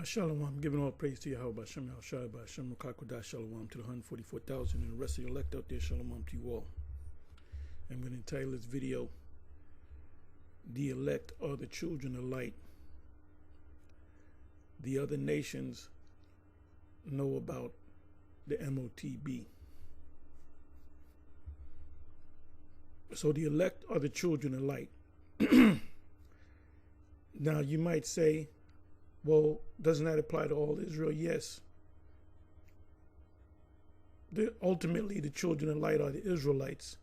Shalom, I'm giving all praise to Yahweh, Hashem, Al-Shai, Hashem, Rukakodah, Shalom, to the 144,000 and the rest of the elect out there, Shalom to you all. I'm going to entitle this video, The Elect Are the Children of Light. The other nations know about the MOTB. So the elect are the children of light. Now you might say, well, doesn't that apply to all Israel? Yes. Ultimately, the children of light are the Israelites.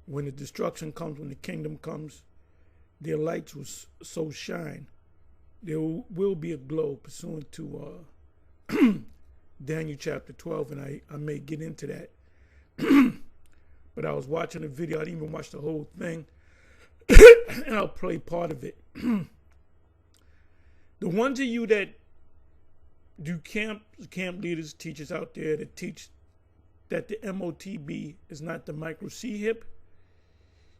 When the destruction comes, when the kingdom comes, their lights will so shine. There will be a glow pursuant to Daniel chapter 12, and I may get into that. But I was watching a video. I didn't even watch the whole thing. And I'll play part of it. The ones of you that do camp leaders, teachers out there that teach that the MOTB is not the micro C hip,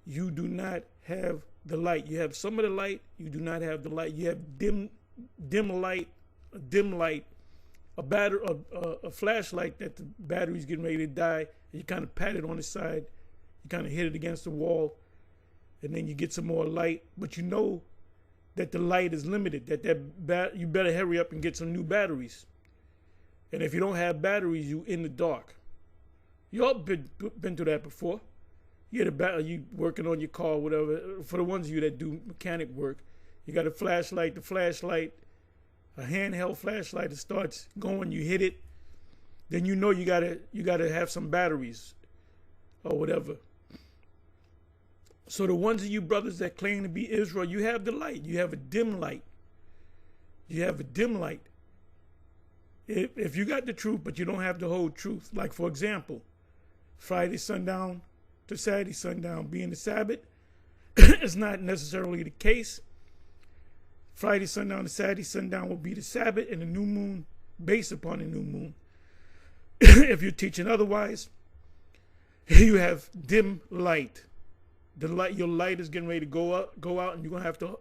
you do not have the light. You have some of the light, you do not have the light. You have dim light, a flashlight that the battery's getting ready to die, and you kind of pat it on the side, you kind of hit it against the wall, and then you get some more light, but you know that the light is limited, you better hurry up and get some new batteries. And if you don't have batteries, you in the dark. You all been through that before. You working on your car, whatever. For the ones of you that do mechanic work, you got a flashlight, a handheld flashlight that starts going, you hit it, then you know you gotta have some batteries or whatever. So the ones of you brothers that claim to be Israel, you have the light. You have a dim light. You have a dim light. If you got the truth, but you don't have the whole truth. Like, for example, Friday sundown to Saturday sundown being the Sabbath is not necessarily the case. Friday sundown to Saturday sundown will be the Sabbath, and the new moon based upon the new moon. If you're teaching otherwise, you have dim light. Your light is getting ready to go out, and you're gonna have to,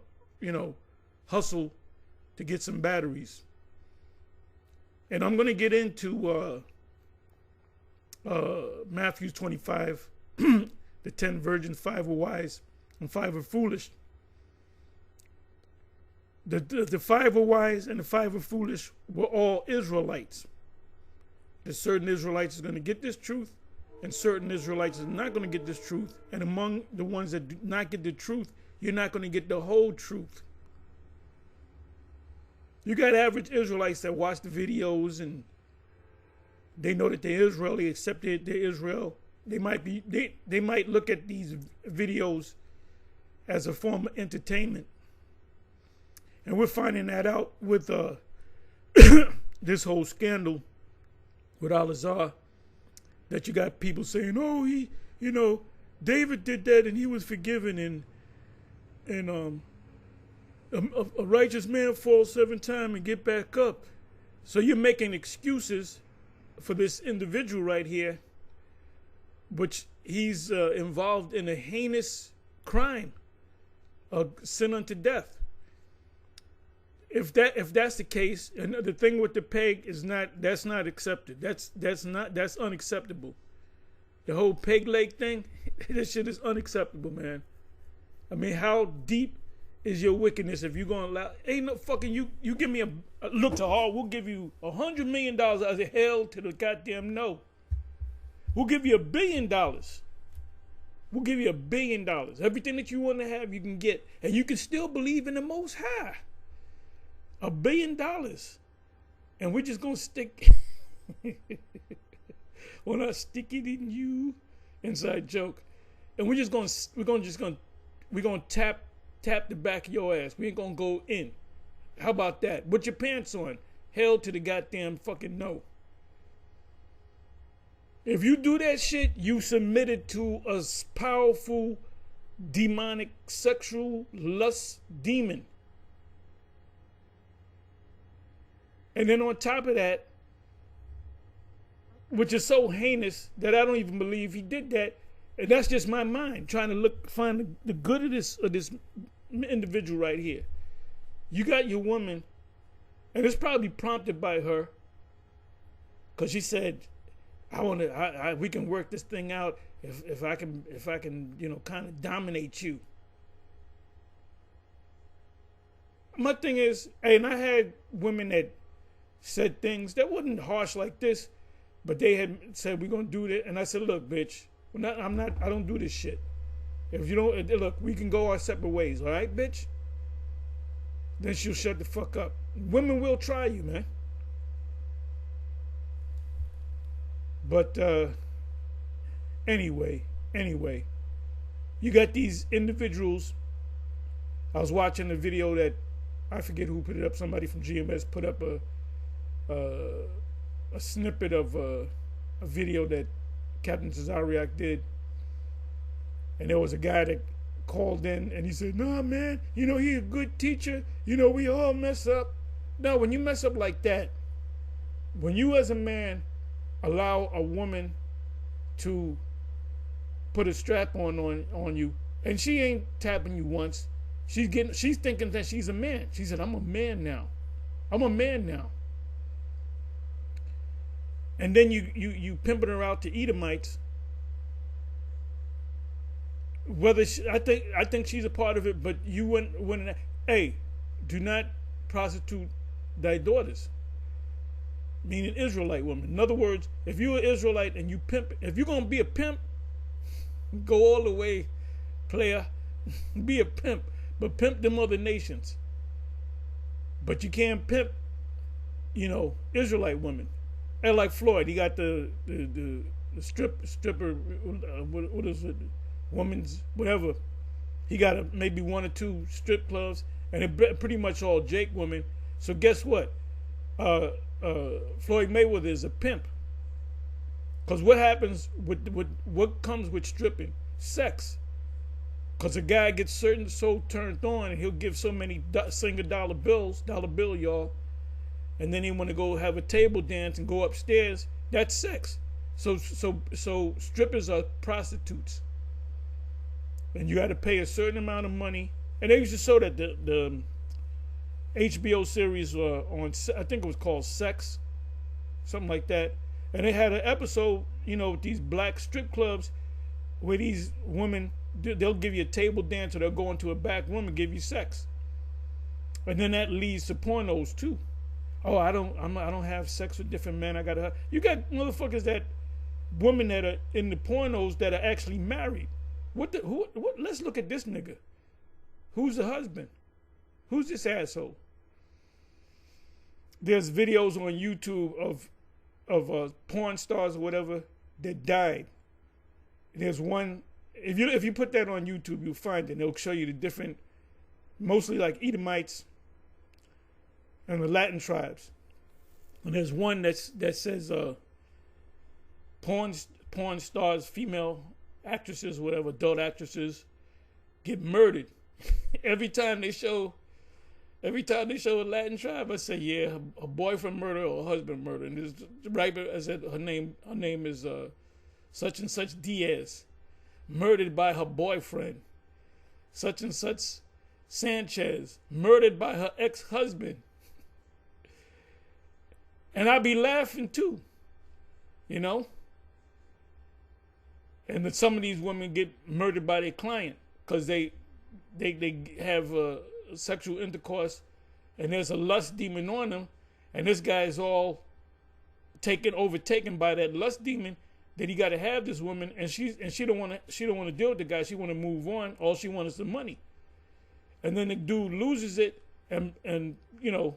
hustle to get some batteries. And I'm gonna get into Matthew 25, the 10 virgins, 5 were wise, and 5 are foolish. The 5 were wise and the 5 were foolish were all Israelites. There's certain Israelites is gonna get this truth, and certain Israelites are not going to get this truth. And among the ones that do not get the truth, you're not going to get the whole truth. You got average Israelites that watch the videos and they know that they're Israel, they accepted they're Israel. They might look at these videos as a form of entertainment. And we're finding that out with this whole scandal with Al-Azhar. That you got people saying, oh, David did that and he was forgiven, and a righteous man falls 7 times and get back up. So you're making excuses for this individual right here, which he's involved in a heinous crime, a sin unto death. If that's the case, and the thing with the peg is that's not accepted. That's unacceptable. The whole peg leg thing, this shit is unacceptable, man. I mean, how deep is your wickedness if you're gonna allow? Ain't no fucking you give me a look to hard. We'll give you $100 million as a hell to the goddamn no. We'll give you $1 billion. We'll give you $1 billion. Everything that you want to have, you can get, and you can still believe in the Most High. $1 billion, and we're just gonna stick. We're not sticking in you. Inside joke, and we're gonna tap the back of your ass. We ain't gonna go in. How about that? Put your pants on. Hell to the goddamn fucking no. If you do that shit, you submitted to a powerful, demonic, sexual lust demon. And then on top of that, which is so heinous that I don't even believe he did that, and that's just my mind trying to find the good of this individual right here. You got your woman And it's probably prompted by her, because she said, we can work this thing out if I can, you know, kind of dominate you. My thing is, and I had women that said things that wasn't harsh like this, but they had said, we're gonna do this, and I said, look, bitch, I don't do this shit. If you don't, look, we can go our separate ways, all right, bitch? Then she'll shut the fuck up. Women will try you, man. But anyway, you got these individuals. I was watching a video that, I forget who put it up. Somebody from GMS put up a snippet of a video that Captain Cesariak did. And there was a guy that called in and he said, nah, man, you know, he's a good teacher. You know, we all mess up. No, when you mess up like that, when you as a man allow a woman to put a strap on you, and she ain't tapping you once, she's thinking that she's a man. She said, I'm a man now. And then you pimping her out to Edomites. I think she's a part of it, but you wouldn't. Hey, do not prostitute thy daughters. Meaning Israelite women. In other words, if you're an Israelite and you pimp, if you're gonna be a pimp, go all the way, player. Be a pimp, but pimp them other nations. But you can't pimp, you know, Israelite women. And like Floyd, he got the stripper. What is it? Women's whatever. He got maybe 1 or 2 strip clubs, and it pretty much all Jake women. So guess what? Floyd Mayweather is a pimp. Because what happens with what comes with stripping? Sex. Because a guy gets so turned on, and he'll give so many dollar bill, y'all, and then he want to go have a table dance and go upstairs. That's sex. So strippers are prostitutes, and you got to pay a certain amount of money. And they used to show that the HBO series on, I think it was called Sex, something like that. And they had an episode, you know, with these black strip clubs where these women, they'll give you a table dance, or they'll go into a back room and give you sex. And then that leads to pornos too. Oh, I don't have sex with different men. You got motherfuckers women that are in the pornos that are actually married. What? Let's look at this nigga. Who's the husband? Who's this asshole? There's videos on YouTube of porn stars or whatever that died. There's one. If you put that on YouTube, you'll find it. They'll show you the different, mostly like Edomites and the Latin tribes. And there's one that says porn stars, female actresses, whatever, adult actresses, get murdered. Every time they show a Latin tribe, I say, yeah, a boyfriend murder or a husband murder. And this right, I said her name is such and such Diaz, murdered by her boyfriend. Such and such Sanchez, murdered by her ex-husband. And I be laughing too, you know. And then some of these women get murdered by their client because they have sexual intercourse, and there's a lust demon on them, and this guy is all overtaken by that lust demon that he got to have this woman, and she don't want to deal with the guy. She want to move on. All she wants is the money, and then the dude loses it and you know,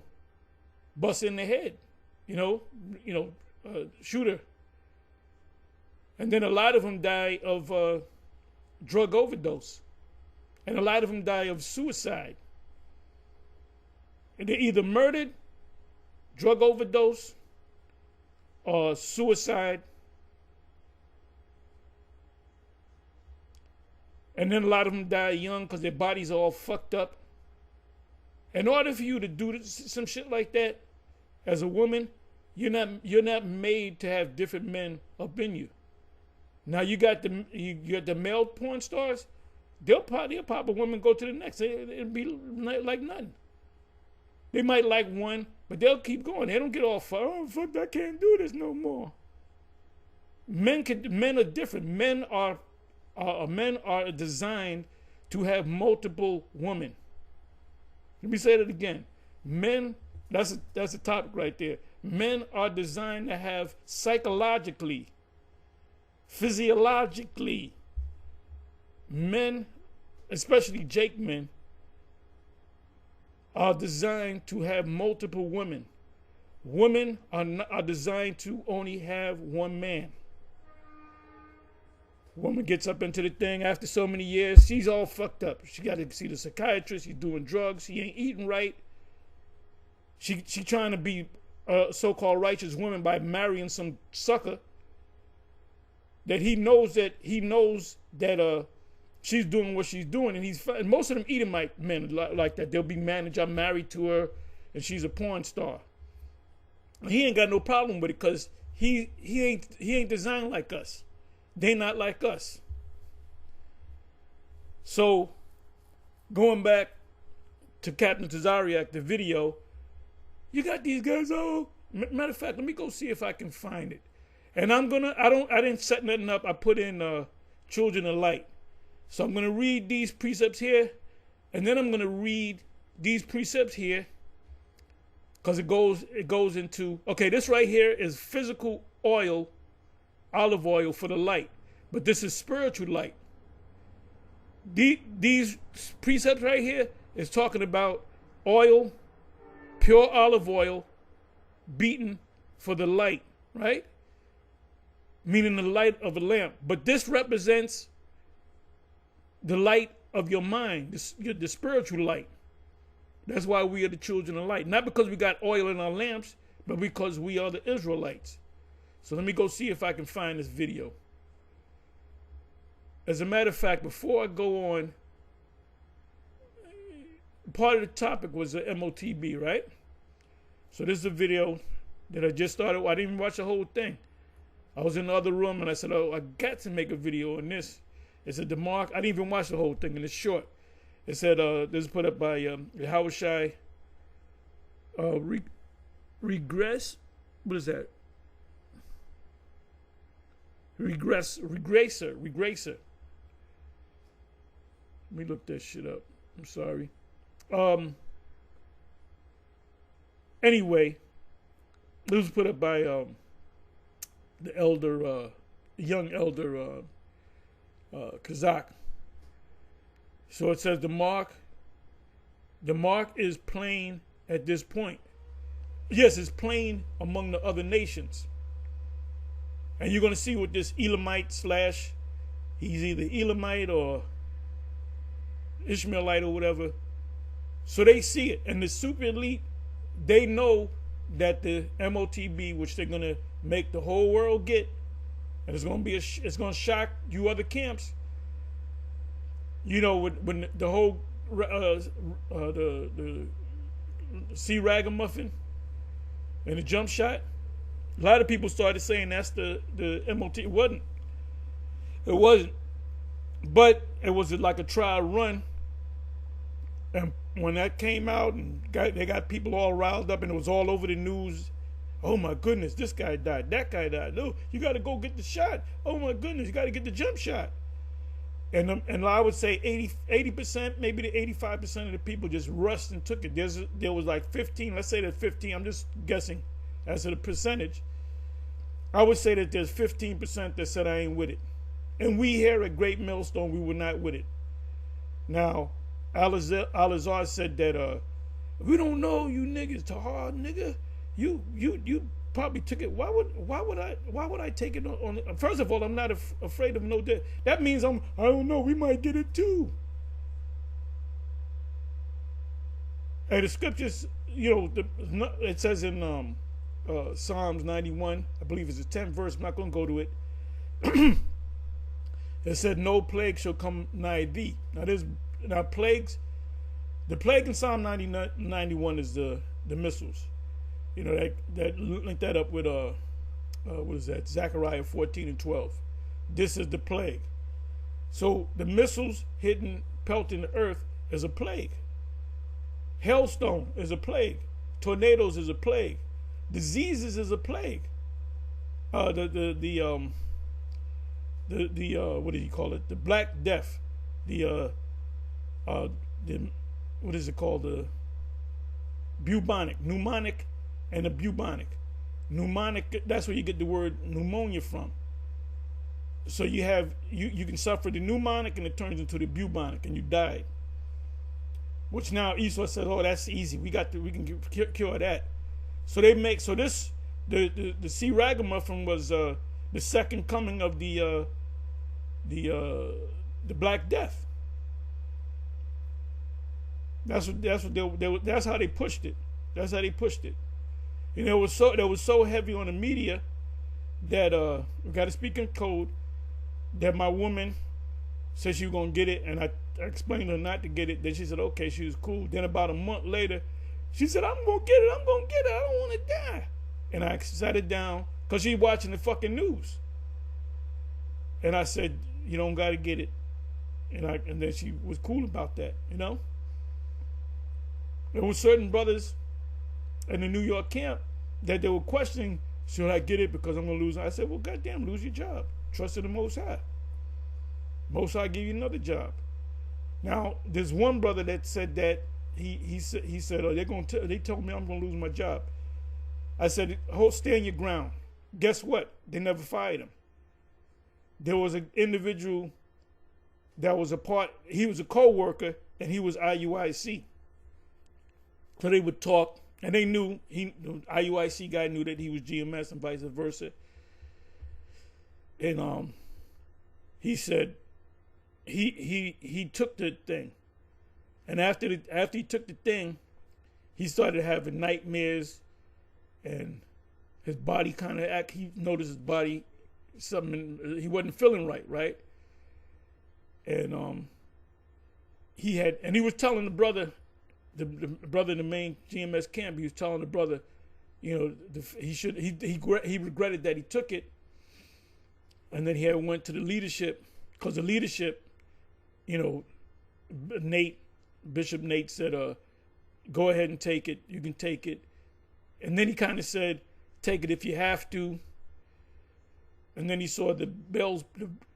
busts in the head, you know, shoot her. And then a lot of them die of drug overdose. And a lot of them die of suicide. And they're either murdered, drug overdose, or suicide. And then a lot of them die young because their bodies are all fucked up. In order for you to do some shit like that, as a woman, you're not made to have different men up in you. Now you got the male porn stars. They'll pop a woman, go to the next. It'll be like nothing. They might like one, But they'll keep going. They don't get all oh fuck, I can't do this no more. Men are different. Men are designed to have multiple women. Let me say that again. Men, that's a topic right there. Men are designed to have psychologically, physiologically, men, especially Jake men, are designed to have multiple women. Women are designed to only have one man. Woman gets up into the thing after so many years, she's all fucked up. She got to see the psychiatrist, she's doing drugs, she ain't eating right. She trying to be a so-called righteous woman by marrying some sucker that he knows that she's doing what she's doing, and most of them Edomite men like that. They'll be managed. I'm married to her, and she's a porn star. He ain't got no problem with it because he ain't designed like us. They not like us. So, going back to Captain Tazariak, the video, you got these guys. Oh, matter of fact, let me go see if I can find it. And I didn't set nothing up. I put in Children of Light. So I'm going to read these precepts here, and then I'm going to read these precepts here, because it goes into, okay, this right here is physical oil, olive oil for the light, but this is spiritual light. These precepts right here is talking about oil, pure olive oil, beaten for the light, right? Meaning the light of a lamp. But this represents the light of your mind, the spiritual light. That's why we are the children of light. Not because we got oil in our lamps, but because we are the Israelites. So let me go see if I can find this video. As a matter of fact, before I go on, part of the topic was the MOTB, right? So this is a video that I just started. I didn't even watch the whole thing. I was in the other room and I said, oh, I got to make a video on this. It said I didn't even watch the whole thing, and it's short. It said, this is put up by Howard Shai. Regress? What is that? Regracer. Let me look that shit up. I'm sorry. Anyway, this was put up by the young elder Kazakh. So it says the mark is plain at this point. Yes, it's plain among the other nations. And you're going to see what this Elamite / he's either Elamite or Ishmaelite or whatever. So they see it. And the super elite, they know that the MOTB, which they're going to make the whole world get, and it's going to shock you other camps. You know, when the whole the sea ragamuffin and the jump shot, a lot of people started saying that's the MOT. It wasn't, but it was like a trial run. And when that came out, and they got people all riled up, and it was all over the news. Oh my goodness, this guy died, that guy died. No, you got to go get the shot. Oh my goodness, you got to get the jump shot. And I would say 80%, maybe the 85% of the people just rushed and took it. There was like 15. Let's say that 15. I'm just guessing as to the percentage. I would say that there's 15% that said I ain't with it. And we here at Great Millstone, we were not with it. Now, Al-Azhar said that we don't know you niggas, Tahar nigga. You probably took it. Why would I take it on? First of all, I'm not afraid of no death. That means I don't know, we might get it too. And the scriptures, you know, it says in Psalms 91, I believe it's the 10th verse, I'm not going to go to it. It said, no plague shall come nigh thee. Now plagues, the plague in Psalm 91 is the missiles. You know, that link that up with what is that? Zechariah 14:12. This is the plague. So the missiles pelting the earth is a plague. Hailstone is a plague. Tornadoes is a plague. Diseases is a plague. What do you call it? The Black Death. What is it called? The bubonic, pneumonic, and the bubonic. Pneumonic, that's where you get the word pneumonia from. So you can suffer the pneumonic and it turns into the bubonic and you die. Which now Esau says, oh, that's easy. We can cure that. So the C. ragamuffin was the second coming of the Black Death. That's how they pushed it. That's how they pushed it. You know, that was so heavy on the media that we got to speak in code. That my woman said she was gonna get it, and I explained to her not to get it. Then she said, okay, she was cool. Then about a month later, she said, I'm gonna get it. I don't want to die. And I sat it down because she's watching the fucking news. And I said, you don't gotta get it. And then she was cool about that. You know. There were certain brothers in the New York camp that they were questioning, should I get it because I'm gonna lose? I said, well, goddamn, lose your job. Trust in the Most High. Most High give you another job. Now, there's one brother that said that he said, oh, they told me I'm gonna lose my job. I said, stand your ground. Guess what? They never fired him. There was an individual that was he was a co-worker and he was IUIC. So they would talk, and they knew the IUIC guy knew that he was GMS and vice versa. And he said he took the thing, and after he took the thing, he started having nightmares, and his body kind of he noticed his body he wasn't feeling right, and he was telling the brother. The brother in the main GMS camp, he was telling the brother, you know, he regretted that he took it, and then he went to the leadership because the leadership, you know, Bishop Nate said, go ahead and take it. You can take it, and then he kind of said, take it if you have to. And then he saw the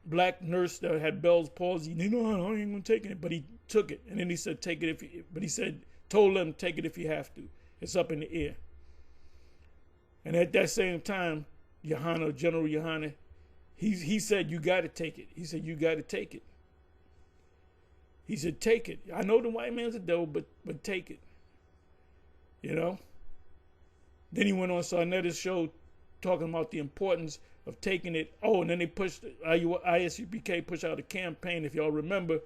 black nurse that had Bell's palsy. You know, I ain't gonna take it, but he took it. And then he said, take it but he said, told them, take it if you have to. It's up in the air. And at that same time, General Yohana, he said, you got to take it. He said, you got to take it. He said, take it. I know the white man's a devil, but take it. You know? Then he went on Sarnetta's show talking about the importance of taking it. Oh, and then they pushed, ISUPK pushed out a campaign, if y'all remember,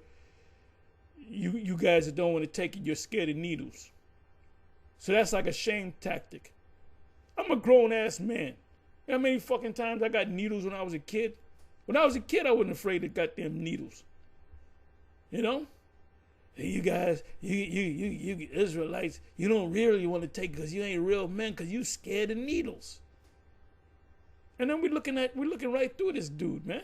you guys that don't want to take it, you're scared of needles. So that's like a shame tactic. I'm a grown-ass man. You know how many fucking times I got needles when I was a kid? When I was a kid, I wasn't afraid of goddamn needles. You know? You guys, you Israelites, you don't really want to take it because you ain't real men because you scared of needles. And then we're looking right through this dude, man.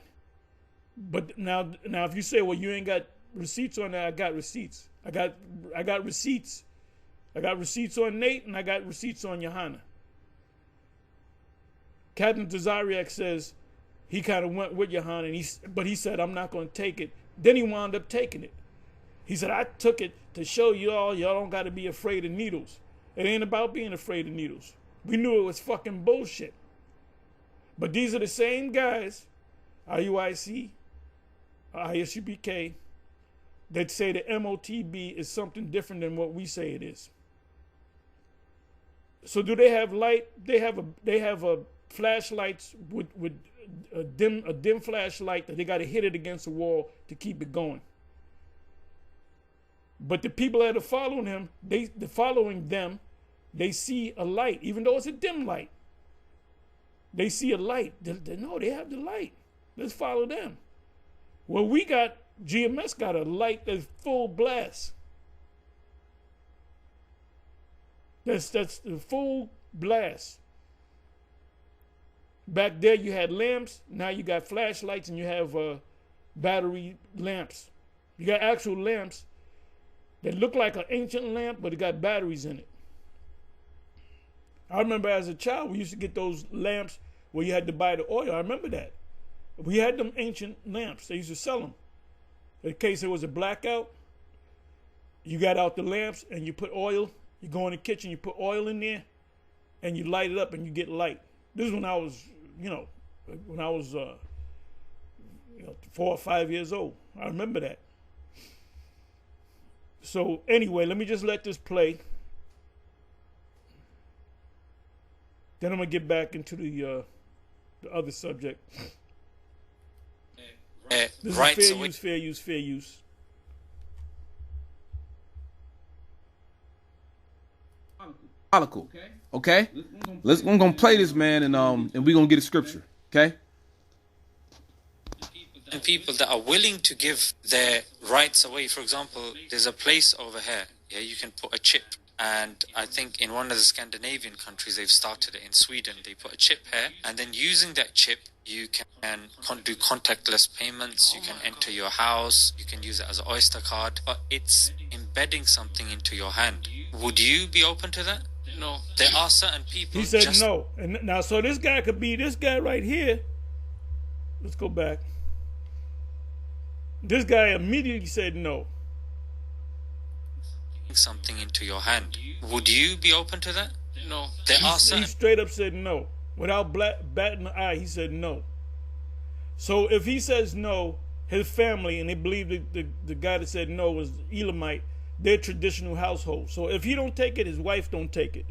But now if you say, well, you ain't got receipts on that, I got receipts. I got receipts. I got receipts on Nate and I got receipts on Johanna. Captain Tazariak says he kind of went with Johanna, but he said, I'm not going to take it. Then he wound up taking it. He said, I took it to show y'all don't got to be afraid of needles. It ain't about being afraid of needles. We knew it was fucking bullshit. But these are the same guys, IUIC, ISUPK, that say the MOTB is something different than what we say it is. So do they have light? They have a flashlights with a dim flashlight that they got to hit it against the wall to keep it going. But the people that are following him, they see a light, even though it's a dim light. They see a light. They have the light. Let's follow them. Well, GMS got a light that's full blast. That's the full blast. Back there you had lamps. Now you got flashlights and you have battery lamps. You got actual lamps that look like an ancient lamp, but it got batteries in it. I remember as a child, we used to get those lamps where you had to buy the oil. I remember that. We had them ancient lamps. They used to sell them. In case there was a blackout, you got out the lamps and you put oil. You go in the kitchen, you put oil in there, and you light it up and you get light. This is when I was, when I was 4 or 5 years old. I remember that. So anyway, let me just let this play. Then I'm gonna get back into the other subject. This is fair use. Okay? I'm gonna play this, man, and we're gonna get a scripture. Okay? And people that are willing to give their rights away. For example, there's a place over here. Yeah, you can put a chip. And I think in one of the Scandinavian countries, they've started it. In Sweden, they put a chip here. And then using that chip, you can do contactless payments. You can enter your house. You can use it as an Oyster card. But it's embedding something into your hand. Would you be open to that? No. There are certain people... He said no. And now, so this guy could be this guy right here. Let's go back. This guy immediately said no. Something into your hand. Would you be open to that? No. He straight up said no. Without batting an eye, he said no. So if he says no, his family, and they believe the guy that said no was Elamite, their traditional household. So if he don't take it, his wife don't take it.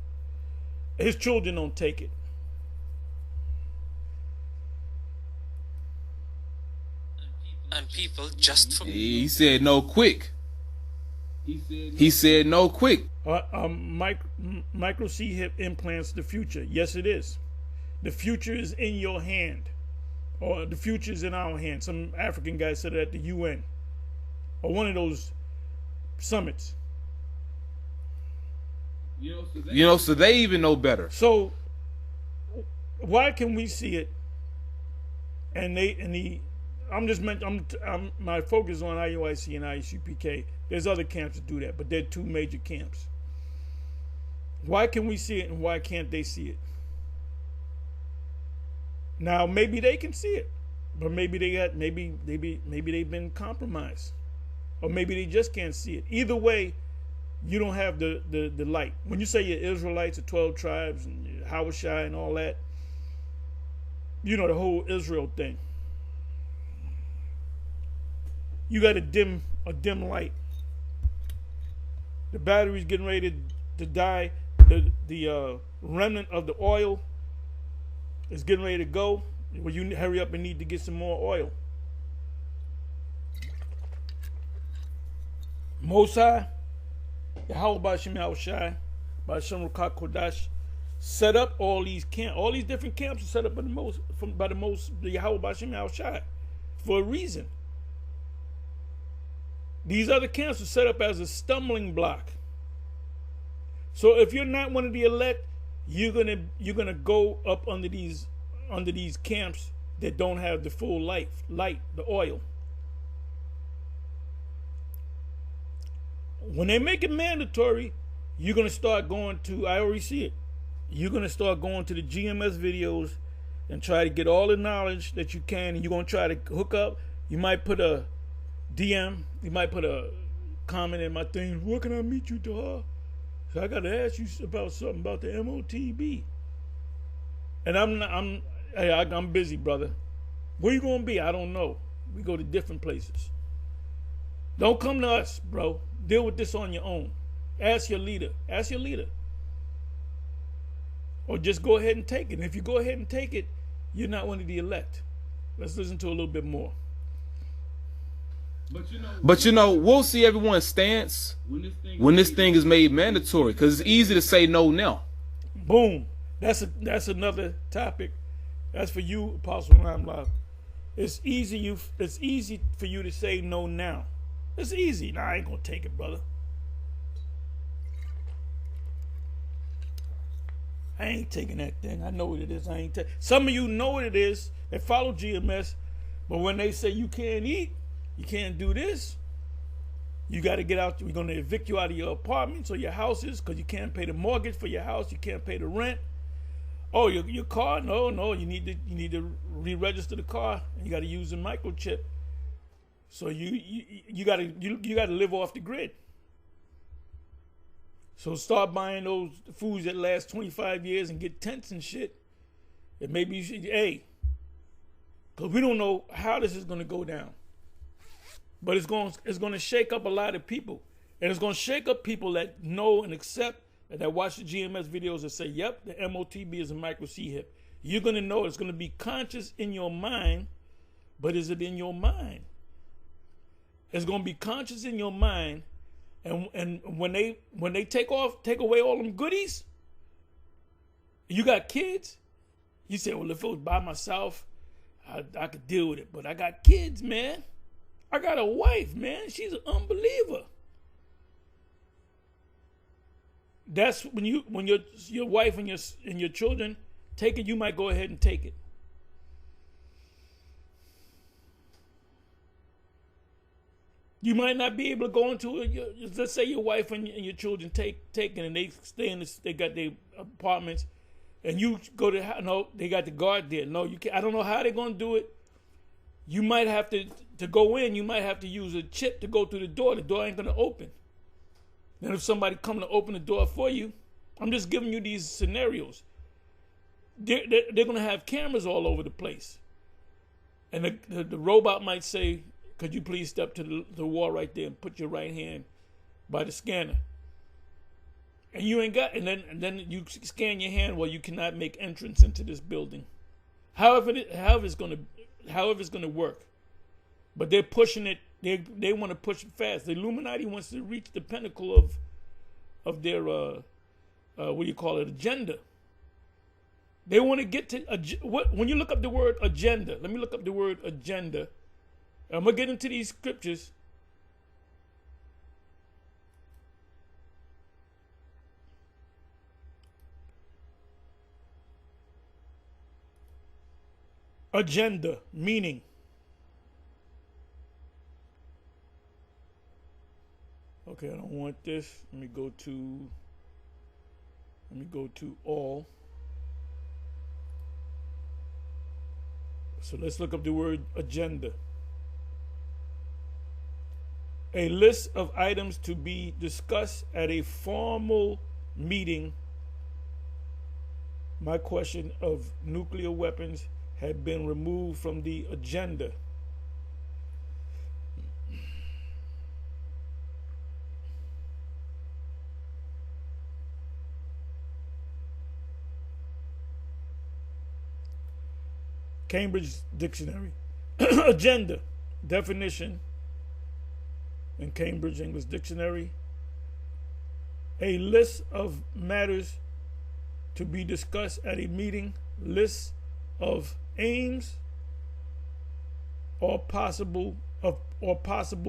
His children don't take it. And people just for... He said no quick. He said no quick. Micro C hip implants the future. Yes, it is. The future is in your hand. Or the future is in our hand. Some African guy said it at the UN. Or one of those summits. So they even know better. So why can we see it? My focus on IUIC and IUCPK. There's other camps that do that, but they're two major camps. Why can we see it and why can't they see it? Now maybe they can see it, but maybe they've been compromised, or maybe they just can't see it. Either way, you don't have the light. When you say you're Israelites, the 12 tribes and Hawashai and all that, the whole Israel thing. You got a dim light. The battery's getting ready to die. The remnant of the oil is getting ready to go. Well, you hurry up and need to get some more oil. Mosai, Yahweh B'Shem Yahushai, B'Shem Ruach Kodash, set up all these camps. All these different camps are set up by the Yahweh B'Shem Yahushai for a reason. These other camps are set up as a stumbling block. So if you're not one of the elect, you're gonna go up under these camps that don't have the full light, the oil. When they make it mandatory, you're gonna start going to, I already see it. You're gonna start going to the GMS videos and try to get all the knowledge that you can, and you're gonna try to hook up. You might put a DM, you might put a comment in my thing. Where can I meet you, dog? So I got to ask you about something about the MOTB. And I'm busy, brother. Where you gonna be? I don't know. We go to different places. Don't come to us, bro. Deal with this on your own. Ask your leader. Or just go ahead and take it. And if you go ahead and take it, you're not one of the elect. Let's listen to a little bit more. But we'll see everyone's stance when this thing is made mandatory, because it's easy to say no now. Boom. That's another topic. That's for you, Apostle Ramlov. It's easy for you to say no now. It's easy. Nah, I ain't gonna take it, brother. I ain't taking that thing. I know what it is. Some of you know what it is. They follow GMS, but when they say you can't eat, you can't do this, you got to get out. We're going to evict you out of your apartments or your houses because you can't pay the mortgage for your house. You can't pay the rent. Oh, your car? No. You need to re-register the car, and you got to use a microchip. So you got to live off the grid. So start buying those foods that last 25 years and get tents and shit. And maybe you should, because we don't know how this is going to go down. But it's going to shake up a lot of people. And it's going to shake up people that know and accept and that watch the GMS videos and say, yep, the MOTB is a micro C-hip. You're going to know it's going to be conscious in your mind, but is it in your mind? It's going to be conscious in your mind, and when they take away all them goodies, you got kids, you say, well, if it was by myself, I could deal with it. But I got kids, man. I got a wife, man. She's an unbeliever. That's when your wife and your children take it, you might go ahead and take it. You might not be able to go into it. Let's say your wife and your children take it, and they stay in this, they got their apartments, and you go to, no, they got the guard there. No, you can't. I don't know how they're gonna do it. You might have to go in. You might have to use a chip to go through the door. The door ain't gonna open. Then if somebody come to open the door for you, I'm just giving you these scenarios. They're gonna have cameras all over the place, and the robot might say, could you please step to the wall right there and put your right hand by the scanner? And you ain't got, and then you scan your hand. Well, you cannot make entrance into this building. However it's gonna work, but they're pushing it. They want to push it fast. The Illuminati wants to reach the pinnacle of their what do you call it, agenda. They want to get to when you look up the word agenda. Let me look up the word agenda. I'm going to get into these scriptures. Agenda, meaning. Okay, I don't want this. Let me go to all. So let's look up the word agenda. A list of items to be discussed at a formal meeting. My question of nuclear weapons had been removed from the agenda. Cambridge Dictionary. Agenda, definition in Cambridge English Dictionary. A list of matters to be discussed at a meeting, list of aims or possible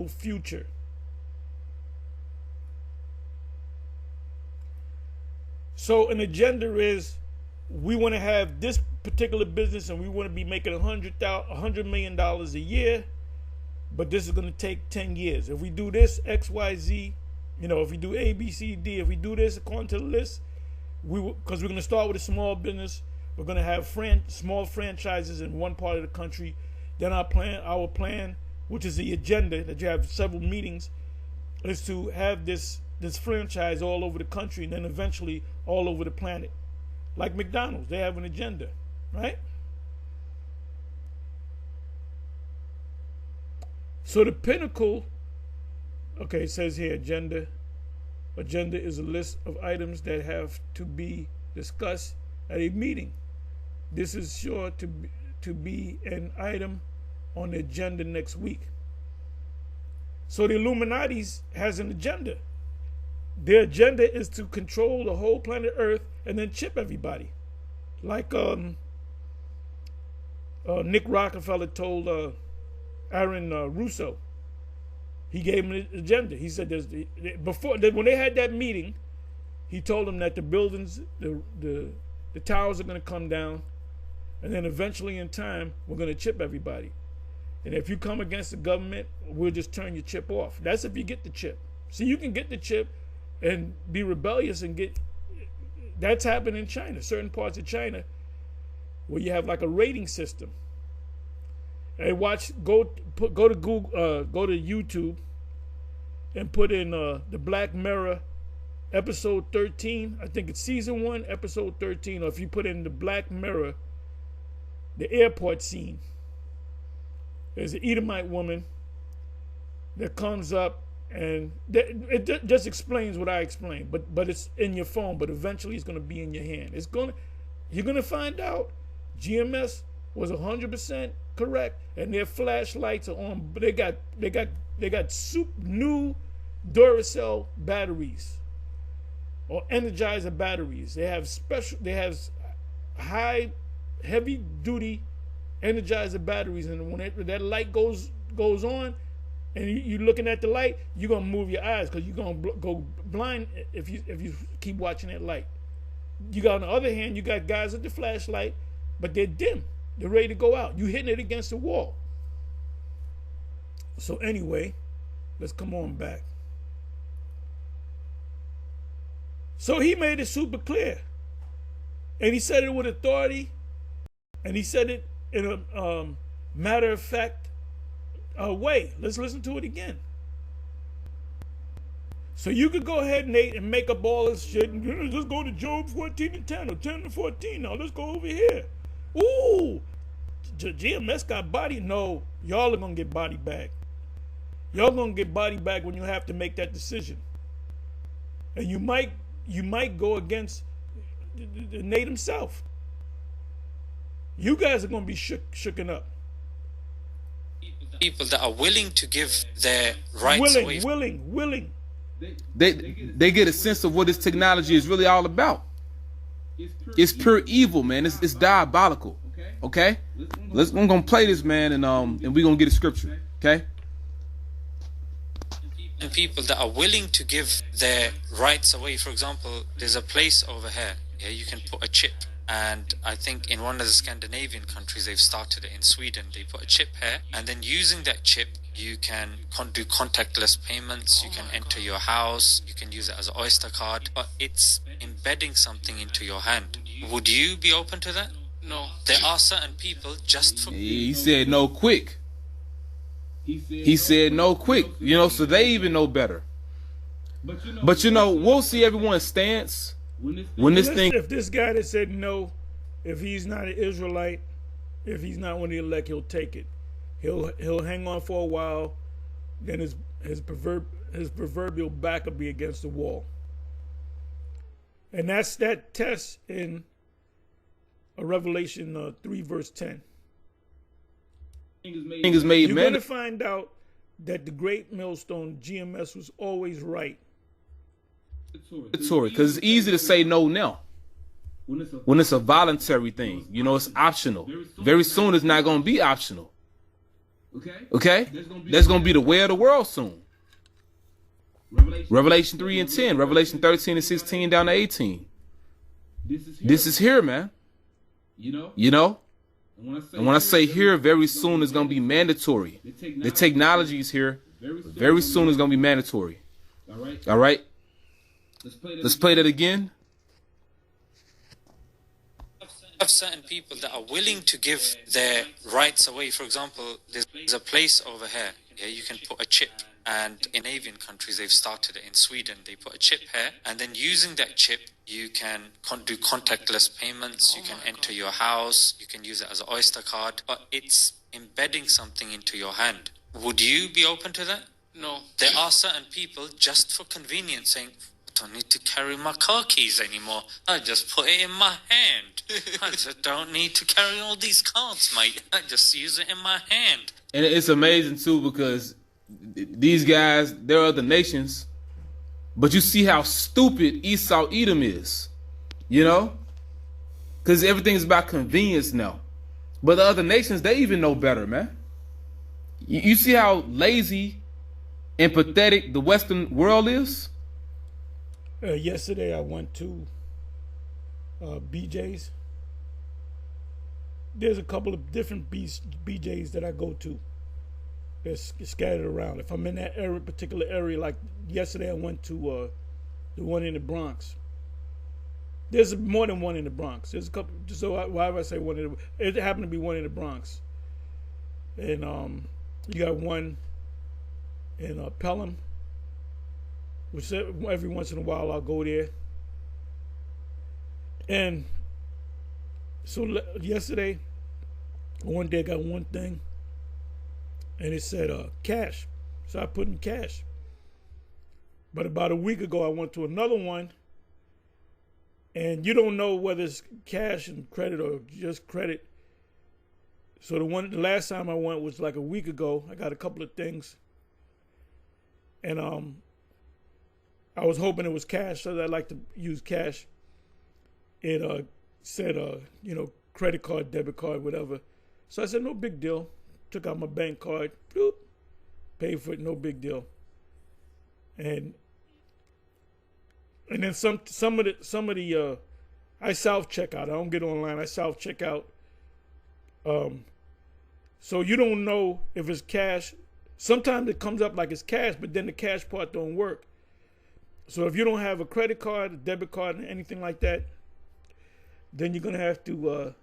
future. So an agenda is, we want to have this particular business and we want to be making $100 million a year, but this is going to take 10 years. If we do this, X, Y, Z, if we do A, B, C, D, if we do this according to the list, because we're going to start with a small business, we're going to have small franchises in one part of the country. Then our plan, which is the agenda that you have several meetings, is to have this franchise all over the country and then eventually all over the planet. Like McDonald's, they have an agenda, right? So the pinnacle, okay, it says here agenda. Agenda is a list of items that have to be discussed at a meeting. This is sure to be an item on the agenda next week. So the Illuminati has an agenda. Their agenda is to control the whole planet Earth and then chip everybody. Like Nick Rockefeller told Aaron Russo. He gave him an agenda. He said when they had that meeting, he told them that the buildings, the towers are going to come down, and then eventually in time, we're going to chip everybody. And if you come against the government, we'll just turn your chip off. That's if you get the chip. So you can get the chip and be rebellious and that's happened in China, certain parts of China, where you have like a rating system. And go to Google, go to YouTube, and put in the Black Mirror episode 13. I think it's season 1, episode 13. Or if you put in the Black Mirror, the airport scene, there's an Edomite woman that comes up, and it just explains what I explained. But it's in your phone. But eventually, it's going to be in your hand. You're going to find out GMS was 100% correct, and their flashlights are on. They got new Duracell batteries or Energizer batteries. They have high, heavy duty Energizer batteries, and when that light goes on, and you're looking at the light, you're gonna move your eyes because you're gonna go blind if you keep watching that light. You got, on the other hand, you got guys with the flashlight, but they're dim. They're ready to go out. You hitting it against the wall. So anyway, let's come on back. So he made it super clear, and he said it with authority, and he said it in a matter of fact way. Let's listen to it again. So you could go ahead, Nate, and make up all this shit. And let's go to Job 14 and 10 or 10 and 14. Now let's go over here. Ooh, GMS got body. No, y'all are gonna get body back. Y'all gonna get body back when you have to make that decision. And you might go against the Nate himself. You guys are gonna be shooken up. People that are willing to give their rights away. Willing. They get a sense of what this technology is really all about. It's pure evil, man. It's diabolical. Okay? I'm gonna play this, man, and we're gonna get a scripture. Okay? And people that are willing to give their rights away. For example, there's a place over here. Yeah, you can put a chip. And I think in one of the Scandinavian countries, they've started it. In Sweden, they put a chip here, and then using that chip, you can do contactless payments. You can enter your house. You can use it as an Oyster card, but it's embedding something into your hand. Would you be open to that? No. There are certain people just for. He said no quick. He said no quick. So they even know better. But we'll see everyone's stance. When this thing, if this guy that said no, if he's not an Israelite, if he's not one of the elect, he'll take it. He'll hang on for a while, then his proverbial back will be against the wall. And that's that test in Revelation 3 verse 10. You're going to find out that the great millstone GMS was always right. Because it's easy to say no now when it's a voluntary thing. It's optional. Very soon it's not going to be optional. Okay? That's going to be the way of the world soon. Revelation 3 and 10, Revelation 13 and 16 down to 18. This is here, man. And when I say here, very soon it's going to be mandatory. The technology is here. Very soon it's going to be mandatory. All right? Let's play that again. Have certain people that are willing to give their rights away. For example, there's a place over here. Yeah, you can put a chip. And in Scandinavian countries, they've started it. In Sweden, they put a chip here, and then using that chip, you can do contactless payments. You can enter your house. You can use it as an Oyster card, but it's embedding something into your hand. Would you be open to that? No. There are certain people just for convenience saying, don't need to carry my car keys anymore. I just put it in my hand. I just don't need to carry all these cards, mate. I just use it in my hand. And it's amazing, too, because these guys, they're other nations, but you see how stupid Esau Edom is, because everything's about convenience now. But the other nations, they even know better, man. You see how lazy and pathetic the Western world is? Yesterday I went to BJ's. There's a couple of different BJ's that I go to. They're scattered around. If I'm in that particular area, like yesterday I went to the one in the Bronx. There's more than one in the Bronx. There's a couple. So why would I say one in the? It happened to be one in the Bronx, and you got one in Pelham, which every once in a while I'll go there. And so yesterday, one day I got one thing, and it said cash. So I put in cash. But about a week ago, I went to another one, and you don't know whether it's cash and credit or just credit. So the last time I went was like a week ago. I got a couple of things, and I was hoping it was cash, so I like to use cash. It said credit card, debit card, whatever. So I said no big deal. Took out my bank card, bloop, paid for it, no big deal. And then some of the I self checkout. I don't get online. I self checkout. So you don't know if it's cash. Sometimes it comes up like it's cash, but then the cash part don't work. So if you don't have a credit card, a debit card, anything like that, then you're gonna have to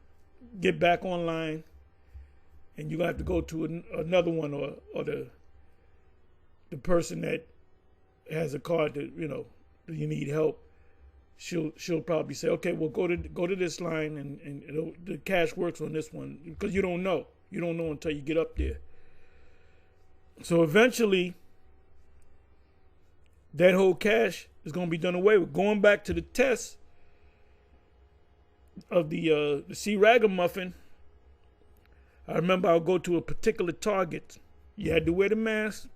get back online, and you're gonna have to go to another one or the person that has a card that you need help. She'll probably say, okay, well go to this line and the cash works on this one, because you don't know until you get up there. So eventually that whole cash is going to be done away with. Going back to the test of the C Ragamuffin, I remember I'll go to a particular Target. You had to wear the mask.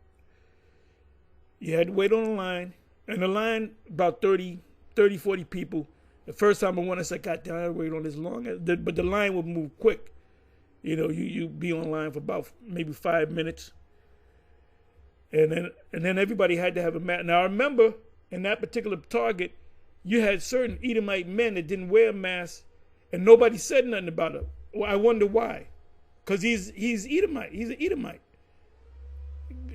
You had to wait on the line. And the line, about 30, 40 people. The first time I went, I said, God damn, I wait on this long. But the line would move quick. You be online for about maybe 5 minutes. And then everybody had to have a mask. Now I remember in that particular Target, you had certain Edomite men that didn't wear masks, and nobody said nothing about it. Well, I wonder why. Because he's Edomite. He's an Edomite.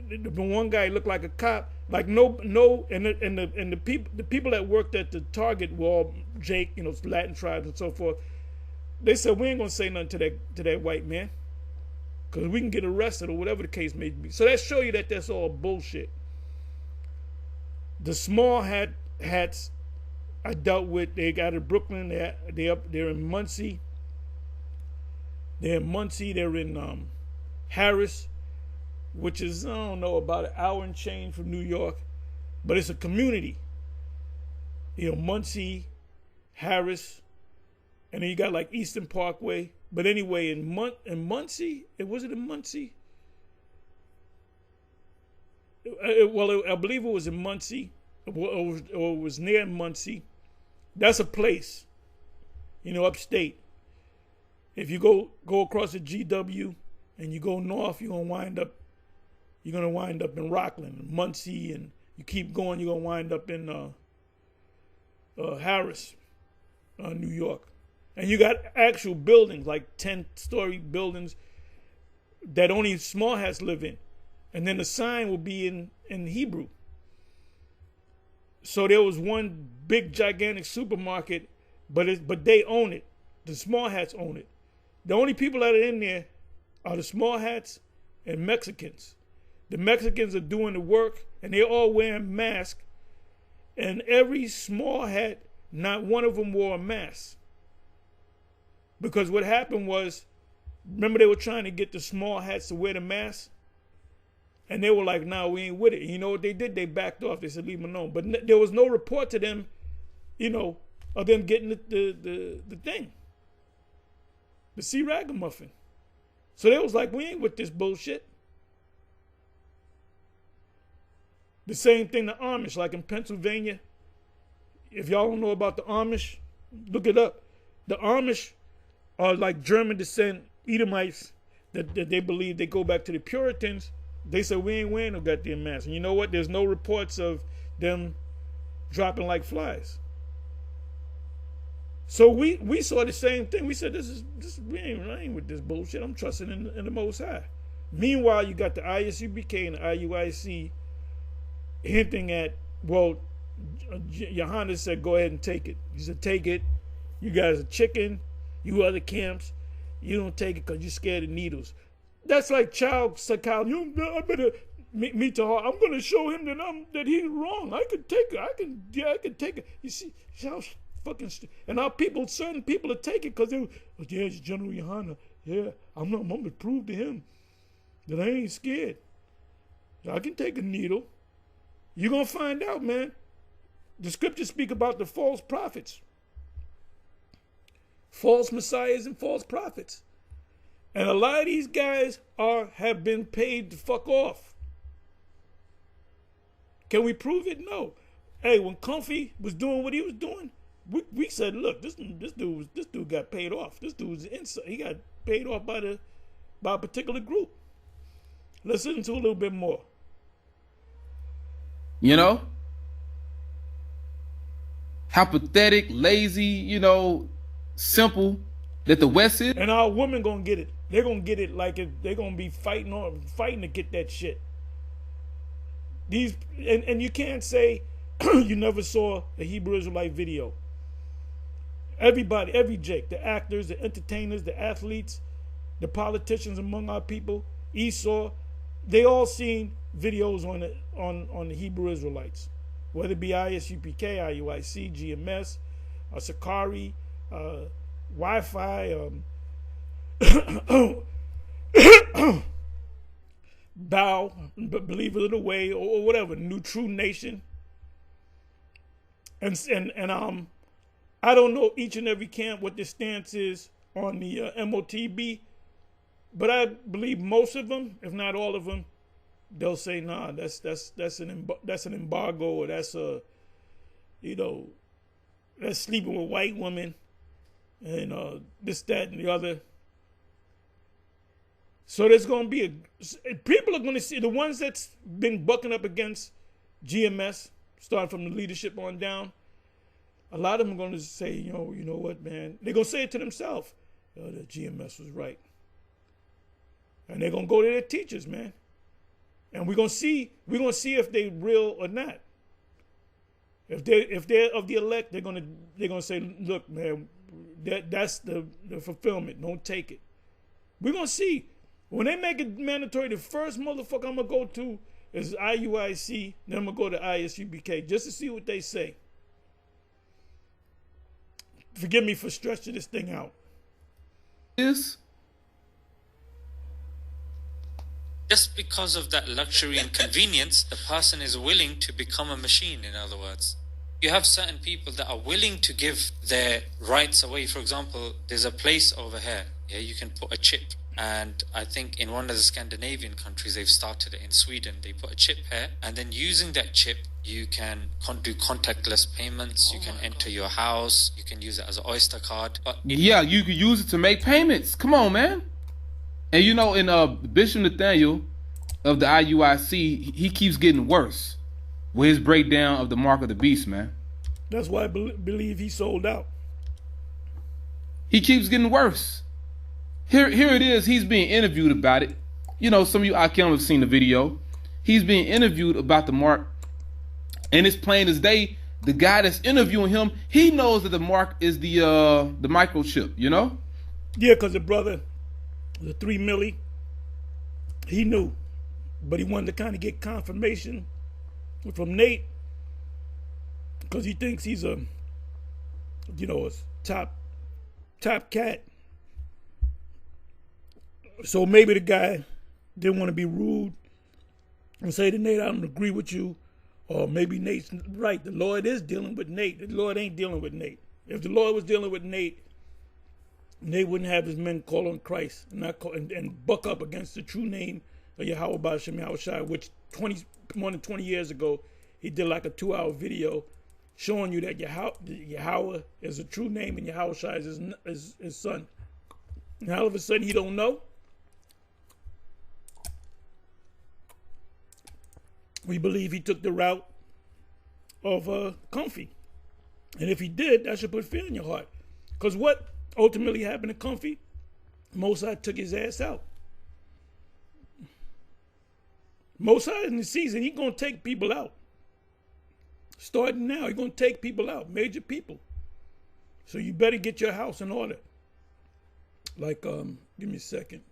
The one guy looked like a cop. Like and the people that worked at the Target were all Jake, Latin tribes and so forth. They said, we ain't gonna say nothing to that white man, because we can get arrested or whatever the case may be. So that show you that that's all bullshit. The small hats I dealt with, they got in Brooklyn. They're in Muncie. They're in Harris, which is, I don't know, about an hour and change from New York, but it's a community. Muncie, Harris, and then you got like Eastern Parkway. But anyway, in Muncie, was it in Muncie? I believe it was in Muncie, or it was near Muncie. That's a place, upstate. If you go across the GW and you go north, you're gonna wind up in Rockland, Muncie, and you keep going, you're gonna wind up in Harris, New York. And you got actual buildings, like 10-story buildings that only small hats live in. And then the sign will be in Hebrew. So there was one big, gigantic supermarket, but they own it. The small hats own it. The only people that are in there are the small hats and Mexicans. The Mexicans are doing the work, and they're all wearing masks. And every small hat, not one of them wore a mask. Because what happened was, remember they were trying to get the small hats to wear the mask? And they were like, no, we ain't with it. And you know what they did? They backed off. They said, leave them alone. But there was no report to them, of them getting the thing. The C Ragamuffin. So they was like, we ain't with this bullshit. The same thing the Amish, like in Pennsylvania. If y'all don't know about the Amish, look it up. The Amish are like German descent Edomites that they believe they go back to the Puritans. They said, we ain't wearing no goddamn mask. And you know what? There's no reports of them dropping like flies. So we saw the same thing. We said, I ain't with this bullshit. I'm trusting in the Most High. Meanwhile, you got the ISUBK and the IUIC hinting at, well, Yohana said, go ahead and take it. He said, take it. You guys are chicken. You other camps, you don't take it because you're scared of needles. That's like child psychology. I better me to heart. I'm going to show him that he's wrong. I can take it. I can take it. You see how fucking and our people, certain people, are taking it because they, yeah, it's General Yohana. Yeah, I'm going to prove to him that I ain't scared. I can take a needle. You're going to find out, man. The scriptures speak about the false prophets, false messiahs and false prophets. And a lot of these guys have been paid to fuck off. Can we prove it? No. Hey, when Comfy was doing what he was doing, we said, look, this dude got paid off. This dude's inside. He got paid off by a particular group. Let's listen to a little bit more. You know? How pathetic, lazy, simple that the West is. And our women gonna get it. They're gonna get it like they're gonna be fighting to get that shit. And you can't say you never saw a Hebrew Israelite video. Everybody, every Jake, the actors, the entertainers, the athletes, the politicians among our people, Esau, they all seen videos on the Hebrew Israelites, whether it be ISUPK, IUIC, GMS, Sakari, Wi-Fi, Bow, Believe It or Way, or whatever, New True Nation, and I don't know each and every camp what their stance is on the MOTB, but I believe most of them, if not all of them, they'll say, nah, that's an embargo, or that's that's sleeping with white women, and this, that, and the other. So there's going to be people are going to see the ones that's been bucking up against GMS, starting from the leadership on down. A lot of them are going to say, you know what, man? They're going to say it to themselves. The GMS was right. And they're going to go to their teachers, man. And we're going to see if they're real or not. If they're of the elect, they're going to say, look, man, that's the fulfillment. Don't take it. We're going to see. When they make it mandatory, the first motherfucker I'm going to go to is IUIC, then I'm going to go to ISUBK just to see what they say. Forgive me for stretching this thing out. Just because of that luxury and convenience, the person is willing to become a machine, in other words. You have certain people that are willing to give their rights away. For example, there's a place over here, you can put a chip. And I think in one of the Scandinavian countries, they've started it. In Sweden, they put a chip here. And then using that chip, you can do contactless payments. You can enter your house. You can use it as an Oyster card. Yeah, you can use it to make payments. Come on, man. And in Bishop Nathaniel of the IUIC, he keeps getting worse with his breakdown of the mark of the beast, man. That's why I believe he sold out. He keeps getting worse. Here it is. He's being interviewed about it. Some of you Akim have seen the video. He's being interviewed about the mark, and it's plain as day. The guy that's interviewing him, he knows that the mark is the microchip. Yeah, because the brother, the 3 milli, he knew, but he wanted to kind of get confirmation from Nate because he thinks he's a top cat. So maybe the guy didn't want to be rude and say to Nate, I don't agree with you. Or maybe Nate's right. The Lord is dealing with Nate. The Lord ain't dealing with Nate. If the Lord was dealing with Nate, Nate wouldn't have his men call on Christ and buck up against the true name of Yahweh B'Shem Yahushua, which more than 20 years ago, he did like a 2-hour video showing you that Yahweh is a true name and Yahushua is his son. And all of a sudden he don't know. We believe he took the route of Comfy. And if he did, that should put fear in your heart. Because what ultimately happened to Comfy? Mosai took his ass out. Mosai in the season, he going to take people out. Starting now, he's going to take people out, major people. So you better get your house in order. Like, give me a second.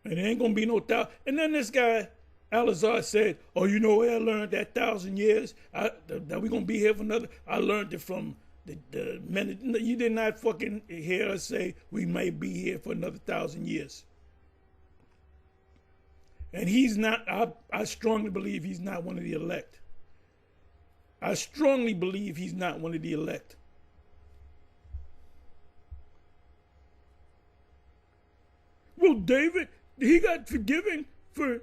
And there ain't going to be no doubt. And then this guy, Al-Azhar, said, oh, you know where I learned that 1,000 years? That we're going to be here for another. I learned it from the men. You did not fucking hear us say we may be here for another 1,000 years. And he's not, I strongly believe he's not one of the elect. I strongly believe he's not one of the elect. Well, David, he got forgiven for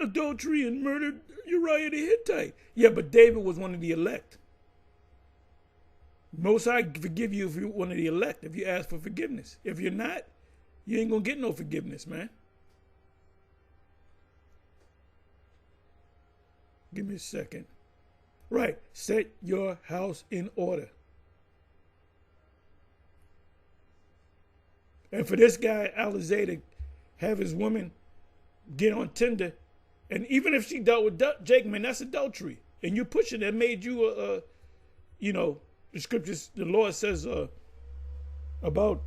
adultery and murdered Uriah the Hittite. Yeah, but David was one of the elect. Most High forgive you if you're one of the elect, if you ask for forgiveness. If you're not, you ain't going to get no forgiveness, man. Give me a second. Right. Set your house in order. And for this guy, Alizé, to have his woman get on Tinder, and even if she dealt with Jake, man, that's adultery. And you pushing that made you, the scriptures, the Lord says about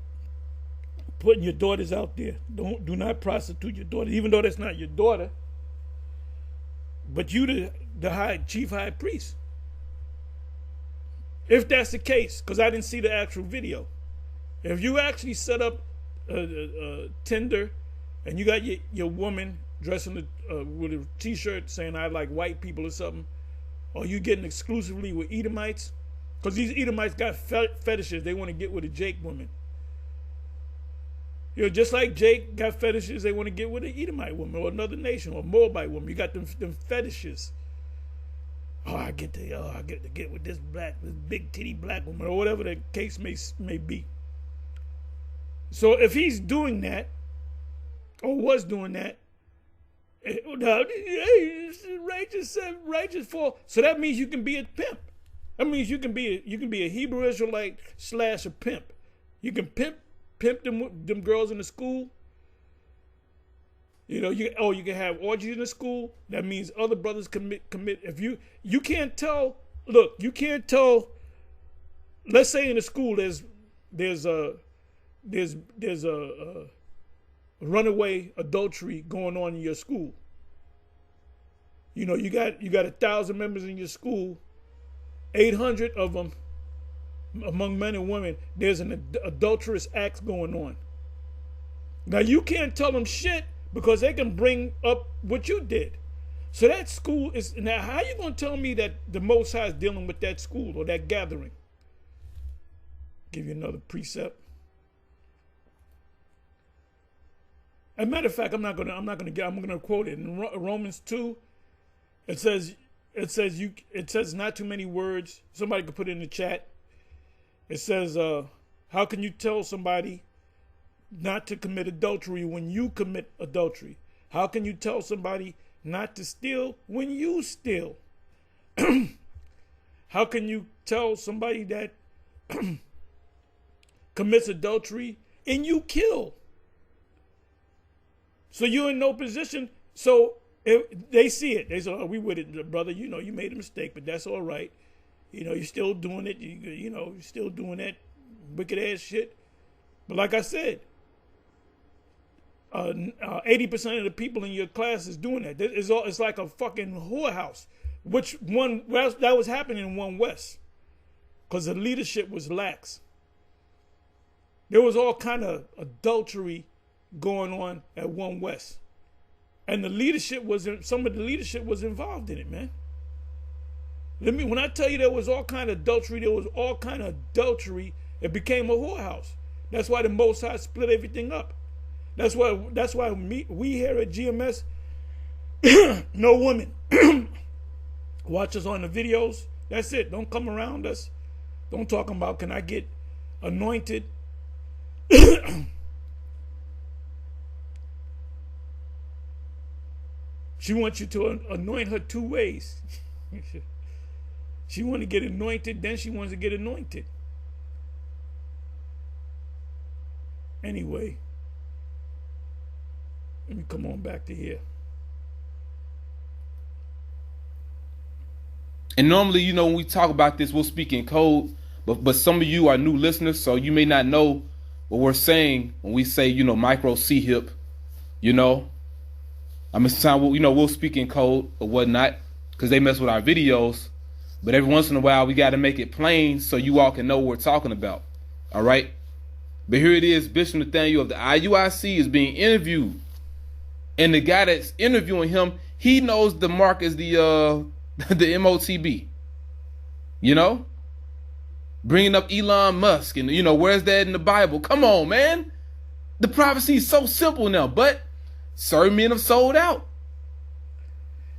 putting your daughters out there. Do not prostitute your daughter, even though that's not your daughter. But you the chief high priest. If that's the case, because I didn't see the actual video. If you actually set up Tinder and you got your woman dressed with a t-shirt saying I like white people or something, or you getting exclusively with Edomites, because these Edomites got fetishes, they want to get with a Jake woman. Just like Jake got fetishes, they want to get with an Edomite woman or another nation or a Moabite woman. You got them fetishes. Oh, I get to get with this big titty black woman or whatever the case may be. So if he's doing that or was doing that, righteous fall. So that means you can be a pimp. That means you can be a Hebrew Israelite / a pimp. You can pimp them girls in the school. You can have orgies in the school. That means other brothers commit. If you can't tell, look, you can't tell. Let's say in the school there's a runaway adultery going on in your school. You got 1,000 members in your school, 800 of them, among men and women, there's an adulterous act going on. Now you can't tell them shit because they can bring up what you did. So that school is, now how you going to tell me that the Most High is dealing with that school or that gathering? Give you another precept. As a matter of fact, I'm gonna quote it in Romans 2. It says not too many words. Somebody could put it in the chat. It says, how can you tell somebody not to commit adultery when you commit adultery? How can you tell somebody not to steal when you steal? How can you tell somebody that commits adultery and you kill? So you're in no position. So if they see it. They say, oh, we with it, brother. You made a mistake, but that's all right. You're still doing it. You're still doing that wicked ass shit. But like I said, 80% of the people in your class is doing that. It's like a fucking whorehouse. That was happening in One West because the leadership was lax. There was all kind of adultery going on at One West, and some of the leadership was involved in it, man. When I tell you there was all kind of adultery, it became a whorehouse. That's why the Most High split everything up. That's why we here at GMS, no women. Watch us on the videos. That's it. Don't come around us. Don't talk about, can I get anointed? She wants you to anoint her 2 ways. She wants to get anointed, then she wants to get anointed. Anyway, let me come on back to here. And normally, you know, when we talk about this, we'll speak in code, but some of you are new listeners, so you may not know what we're saying when we say, you know, micro C hip, you know. I mean, sometimes, you know, we'll speak in code or whatnot because they mess with our videos. But every once in a while, we got to make it plain so you all can know what we're talking about. All right? But here it is, Bishop Nathaniel of the IUIC is being interviewed. And the guy that's interviewing him, he knows the mark is the MOTB. You know? Bringing up Elon Musk and, you know, where's that in the Bible? Come on, man. The prophecy is so simple now, but certain men have sold out.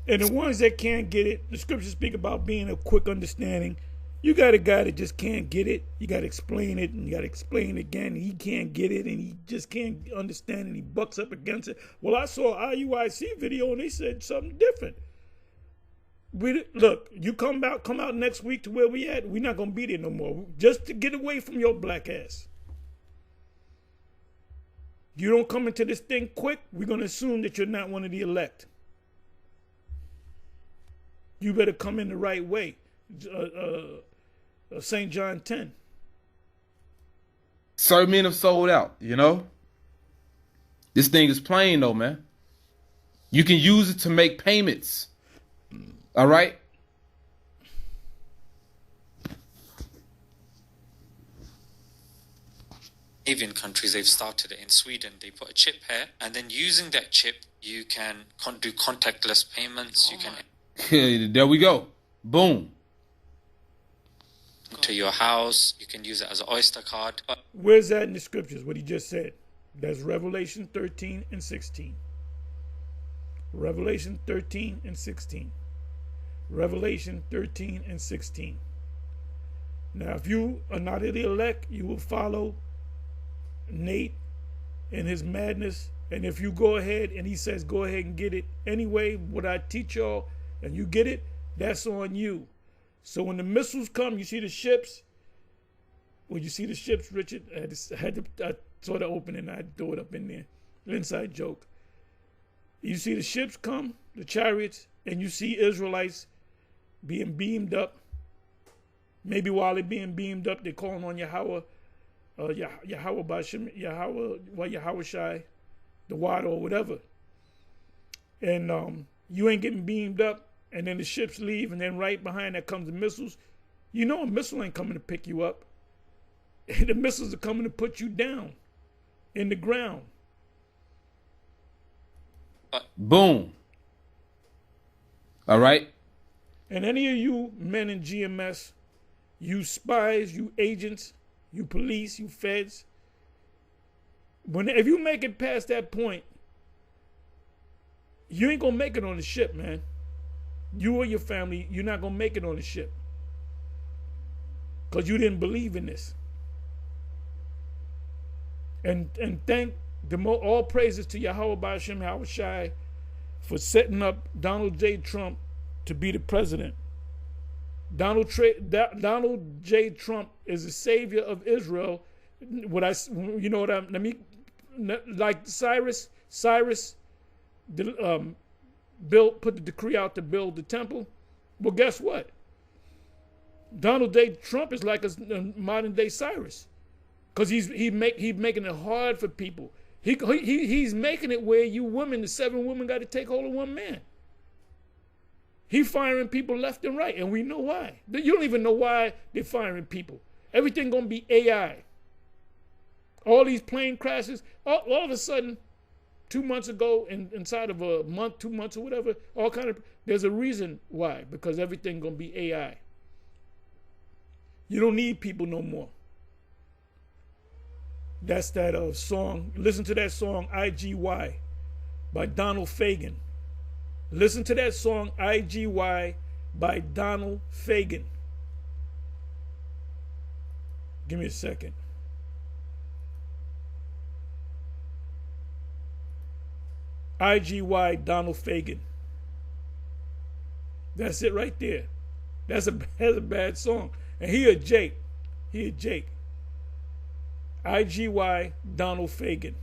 And the ones that can't get it, the scriptures speak about being of quick understanding. You got a guy that just can't get it. You got to explain it, and you got to explain it again. And he can't get it, and he just can't understand, and he bucks up against it. Well, I saw an IUIC video, and they said something different. Look, you come out next week to where we at. We're not gonna be there no more. Just to get away from your black ass. You don't come into this thing quick, we're gonna assume that you're not one of the elect. You better come in the right way. St. John 10. Certain men have sold out, you know? This thing is plain though, man. You can use it to make payments. All right? Scandinavian countries, they've started it. In Sweden, they put a chip here, and then using that chip, you can do contactless payments. You can there we go. Boom. To your house. You can use it as an Oyster card. Where's that in the scriptures? What he just said. That's Revelation 13 and 16. Revelation 13 and 16. Revelation 13 and 16. Now, if you are not of the elect, you will follow Nate and his madness. And if you go ahead and he says, go ahead and get it anyway, what I teach y'all, and you get it, that's on you. So when the missiles come, you see the ships. When you see the ships, Richard, I saw the opening, I threw it up in there. Inside joke. You see the ships come, the chariots, and you see Israelites being beamed up. Maybe while they're being beamed up, they're calling on Yahweh, Yahweh Bashim, Yahweh Shai, the water or whatever. And you ain't getting beamed up, and then the ships leave, and then right behind that comes the missiles. You know a missile ain't coming to pick you up. The missiles are coming to put you down in the ground. Boom. All right. And any of you men in GMS, you spies, you agents, you police, you feds, if you make it past that point, you ain't gonna make it on the ship, man. You or your family, you're not gonna make it on the ship. Because you didn't believe in this. And thank all praises to Yahweh Ba'ashem Yahweh Shai for setting up Donald J. Trump to be the president. Donald J. Trump is the savior of Israel. Like Cyrus put the decree out to build the temple. Well, guess what? Donald J. Trump is like a modern day Cyrus, because he's making it hard for people. He's making it where you women, the 7 women, got to take hold of one man. He's firing people left and right, and we know why. You don't even know why they're firing people. Everything gonna be AI. All these plane crashes, all of a sudden, 2 months ago, inside of a month, 2 months or whatever, there's a reason why, because everything gonna be AI. You don't need people no more. That's that song. Listen to that song, IGY, by Donald Fagen. Listen to that song, IGY, by Donald Fagen. Give me a second. IGY, Donald Fagen. That's it right there. That's a bad song. And he a Jake. IGY, Donald Fagen.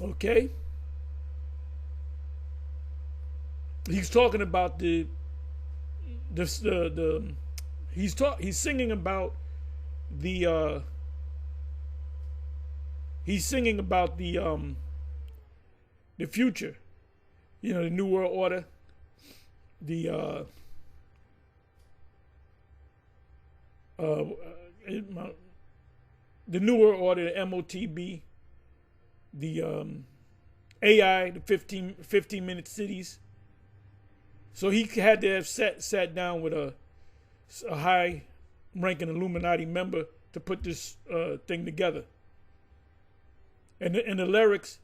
Okay? he's talking about he's singing about the future, you know, the New World Order, the New World Order, the MOTB, the AI, the 15-minute cities. So he had to have sat down with a high-ranking Illuminati member to put this thing together. And in the lyrics,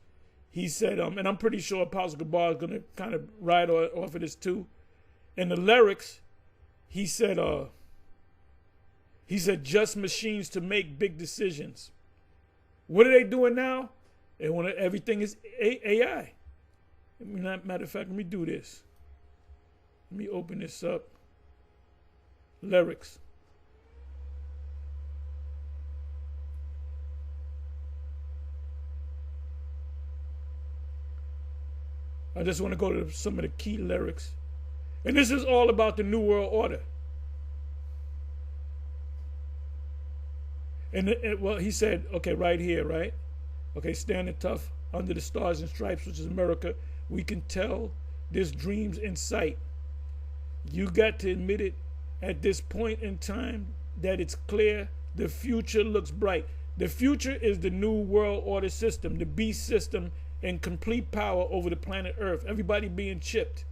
he said, and I'm pretty sure Apostle Gabar is going to kind of ride off of this too. In the lyrics, he said, just machines to make big decisions. What are they doing now? They want everything is AI. Matter of fact, let me do this. Let me open this up. Lyrics. I just want to go to some of the key lyrics. And this is all about the New World Order. And well, he said, okay, right here, right? Okay, standing tough under the stars and stripes, which is America, we can tell there's dreams in sight. You got to admit it at this point in time that it's clear the future looks bright. The future is the New World Order system, the beast system, and complete power over the planet Earth. Everybody being chipped.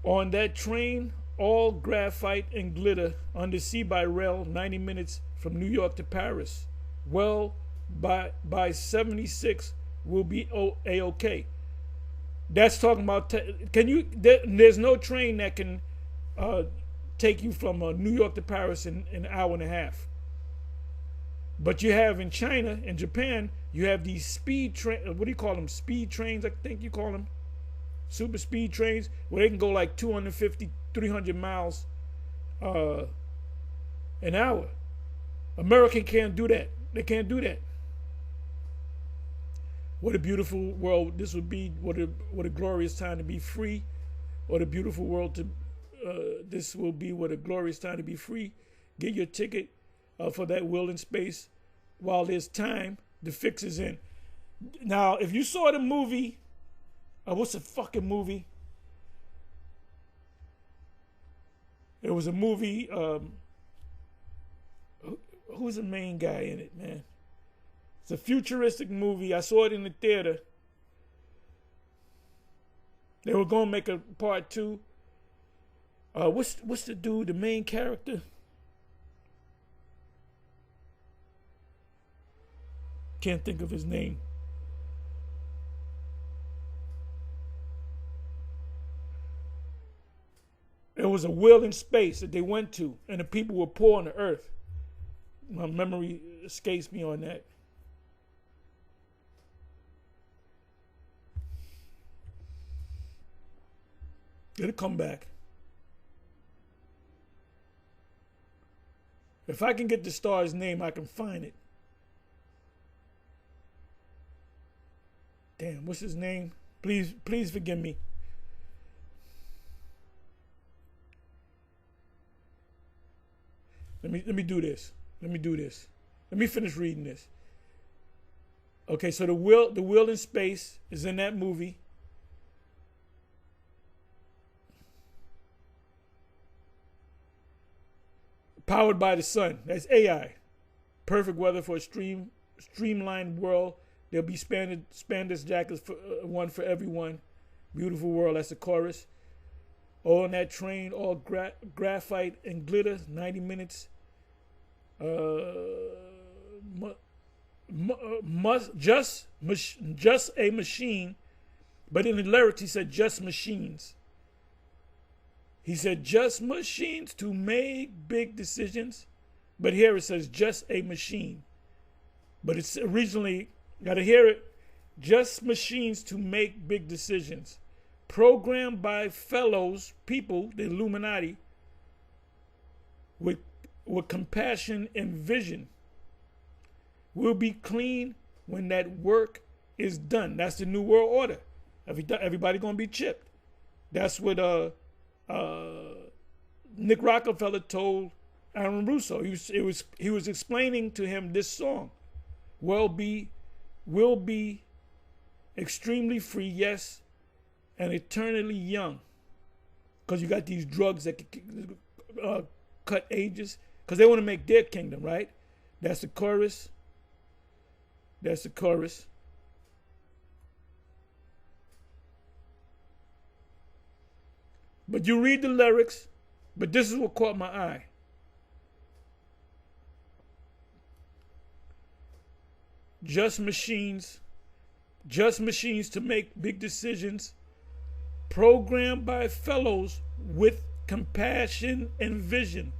On that train, all graphite and glitter, undersea by rail, 90 minutes from New York to Paris. Well, by 76, we'll be A-OK. That's talking about, there's no train that can take you from New York to Paris in an hour and a half. But you have in China and Japan, you have these speed trains, what do you call them? Speed trains, I think you call them. Super speed trains, where they can go like 250, 300 miles an hour. America can't do that. They can't do that. What a beautiful world this would be. What a glorious time to be free. What a beautiful world to, this will be. What a glorious time to be free. Get your ticket for that will and space while there's time. The fix is in. Now, if you saw the movie, what's the fucking movie? There was a movie, who's the main guy in it, man? It's a futuristic movie. I saw it in the theater. They were going to make a part 2. What's the dude, the main character? Can't think of his name. There was a will in space that they went to, and the people were poor on the earth. My memory escapes me on that. It'll come back. If I can get the star's name, I can find it. Damn, what's his name? Please forgive me. Let me do this. Let me finish reading this. Okay, so the will in space is in that movie. Powered by the sun. That's AI. Perfect weather for a streamlined world. There'll be spandex jackets, one for everyone. Beautiful world. That's the chorus. All on that train, all graphite and glitter. 90 minutes. Just a machine. But in the lyrics, he said just machines. He said just machines to make big decisions. But here it says just a machine. But it's originally, gotta hear it, just machines to make big decisions. Programmed by fellows, people, the Illuminati, with compassion and vision. We'll be clean when that work is done. That's the New World Order. Everybody gonna be chipped. That's what Nick Rockefeller told Aaron Russo. He was explaining to him this song. Will be extremely free, yes, and eternally young. Because you got these drugs that cut ages. Because they want to make their kingdom, right? That's the chorus. That's the chorus. But you read the lyrics, but this is what caught my eye. Just machines to make big decisions, programmed by fellows with compassion and vision.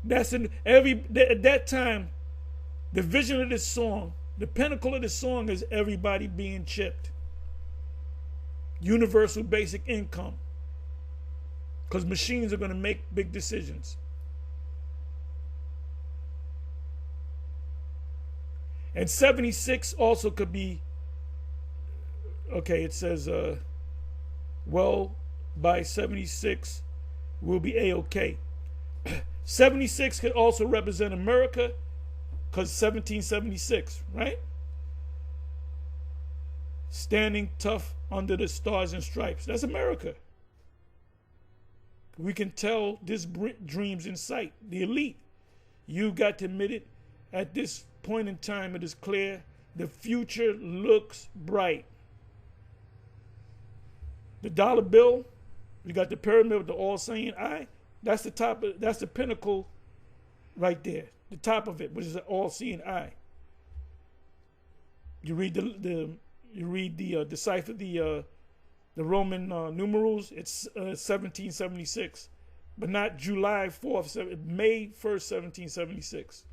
At that time, the vision of this song, the pinnacle of this song is everybody being chipped. Universal basic income. Because machines are going to make big decisions. And 76 also could be, okay, it says, well, by 76, we'll be A-OK. 76 could also represent America, because 1776, right? Standing tough under the stars and stripes. That's America. We can tell this dream's in sight. The elite. You got to admit it. At this point in time, it is clear the future looks bright. The dollar bill, you got the pyramid with the all-seeing eye. That's the top. That's the pinnacle, right there. The top of it, which is an all-seeing eye. You read decipher the Roman numerals. It's 1776, but not July 4th, May 1st, 1776.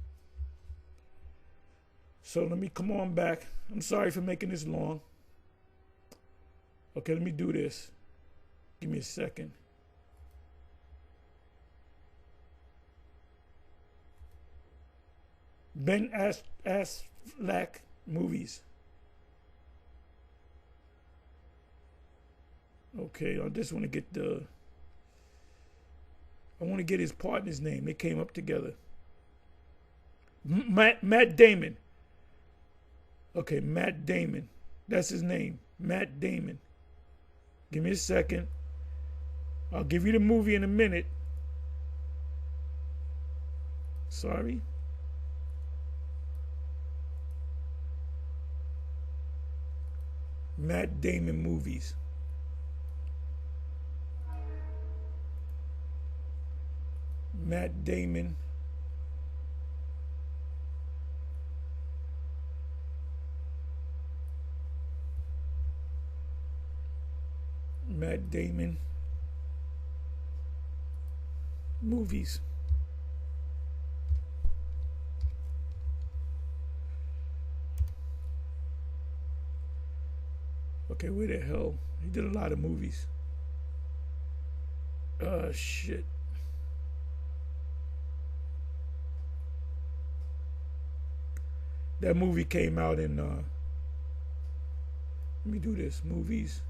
So let me come on back. I'm sorry for making this long. Okay, let me do this. Give me a second. Ben Affleck movies. Okay, I just want to get I want to get his partner's name. They came up together. Matt Damon. Okay, Matt Damon. That's his name. Matt Damon. Give me a second. I'll give you the movie in a minute. Sorry. Matt Damon movies. Matt Damon. Matt Damon movies. Okay, where the hell? He did a lot of movies. Shit. That movie came out in, let me do this, movies,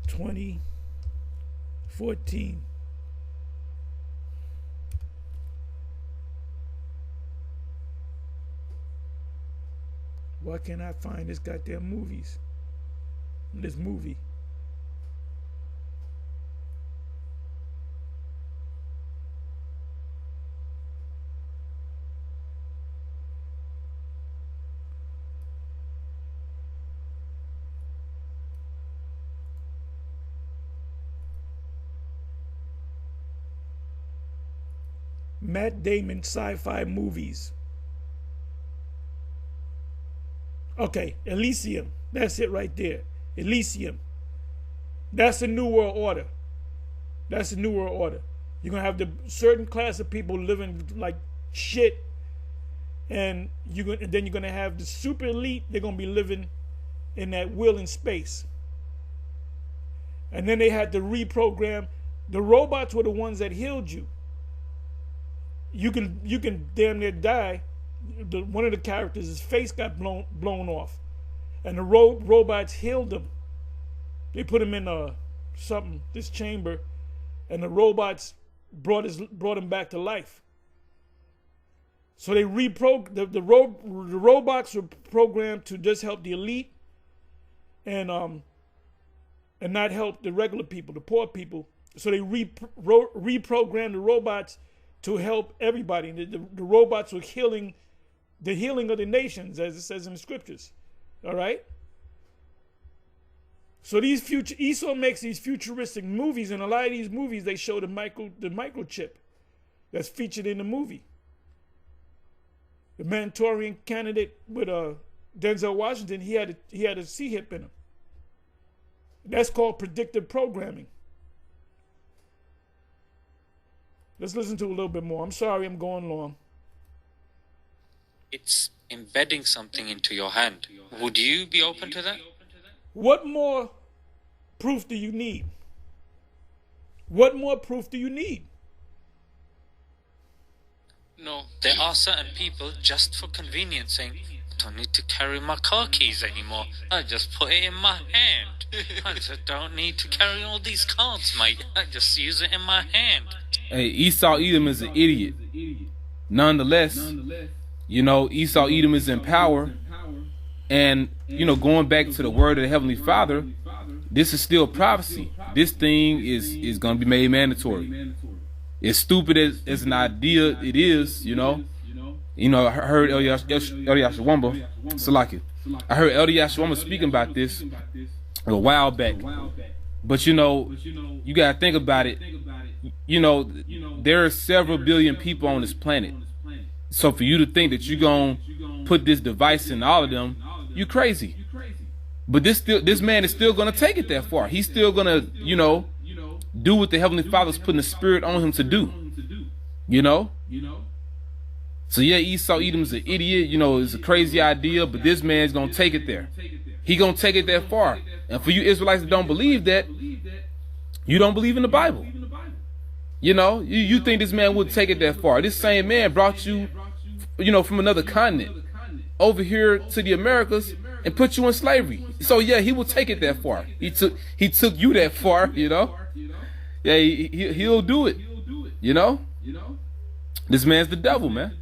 2014. Why can't I find this goddamn movies? This movie. Matt Damon sci-fi movies. Okay, Elysium. That's it right there. Elysium. That's the New World Order. That's the New World Order. You're going to have the certain class of people living like shit, and then you're going to have the super elite. They're going to be living in that will in space. And then they had to reprogram. The robots were the ones that healed you. You can damn near die. One of the characters, his face got blown off. and the robots healed them. They put him in this chamber, and the robots brought him back to life. So they the robots were programmed to just help the elite, and not help the regular people, the poor people. So they reprogrammed the robots to help everybody. The robots were healing of the nations, as it says in the scriptures. All right. So Esau makes these futuristic movies, and a lot of these movies they show the microchip that's featured in the movie. The Manchurian Candidate with Denzel Washington, he had a C-hip in him. That's called predictive programming. Let's listen to a little bit more. I'm sorry I'm going long. It's embedding something into your hand. Would you be open to that? What more proof do you need? What more proof do you need? No. There are certain people, just for convenience, saying, I don't need to carry my car keys anymore. I just put it in my hand. I just don't need to carry all these cards, mate. I just use it in my hand. Hey, Esau Edom is an idiot. Nonetheless, Esau Edom is in power. And, going back to the word of the Heavenly Father, this is still prophecy. This thing is going to be made mandatory. As stupid as an idea it is, I heard El Yashawamba, Salaki. I heard El Yashawamba speaking about this a while back. But, you got to think about it. There are several billion people on this planet. So for you to think that you're going to put this device in all of them, you crazy. But this man is still going to take it that far. He's still going to, do what the Heavenly Father's putting the Spirit on him to do. So yeah, Esau Edom's an idiot. It's a crazy idea, but this man's going to take it there. He going to take it that far. And for you Israelites that don't believe that, you don't believe in the Bible. You think this man would take it that far. This same man brought you, from another continent over here to the Americas and put you in slavery. So yeah, he will take it that far. He took you that far, Yeah, he'll do it. This man's the devil, man.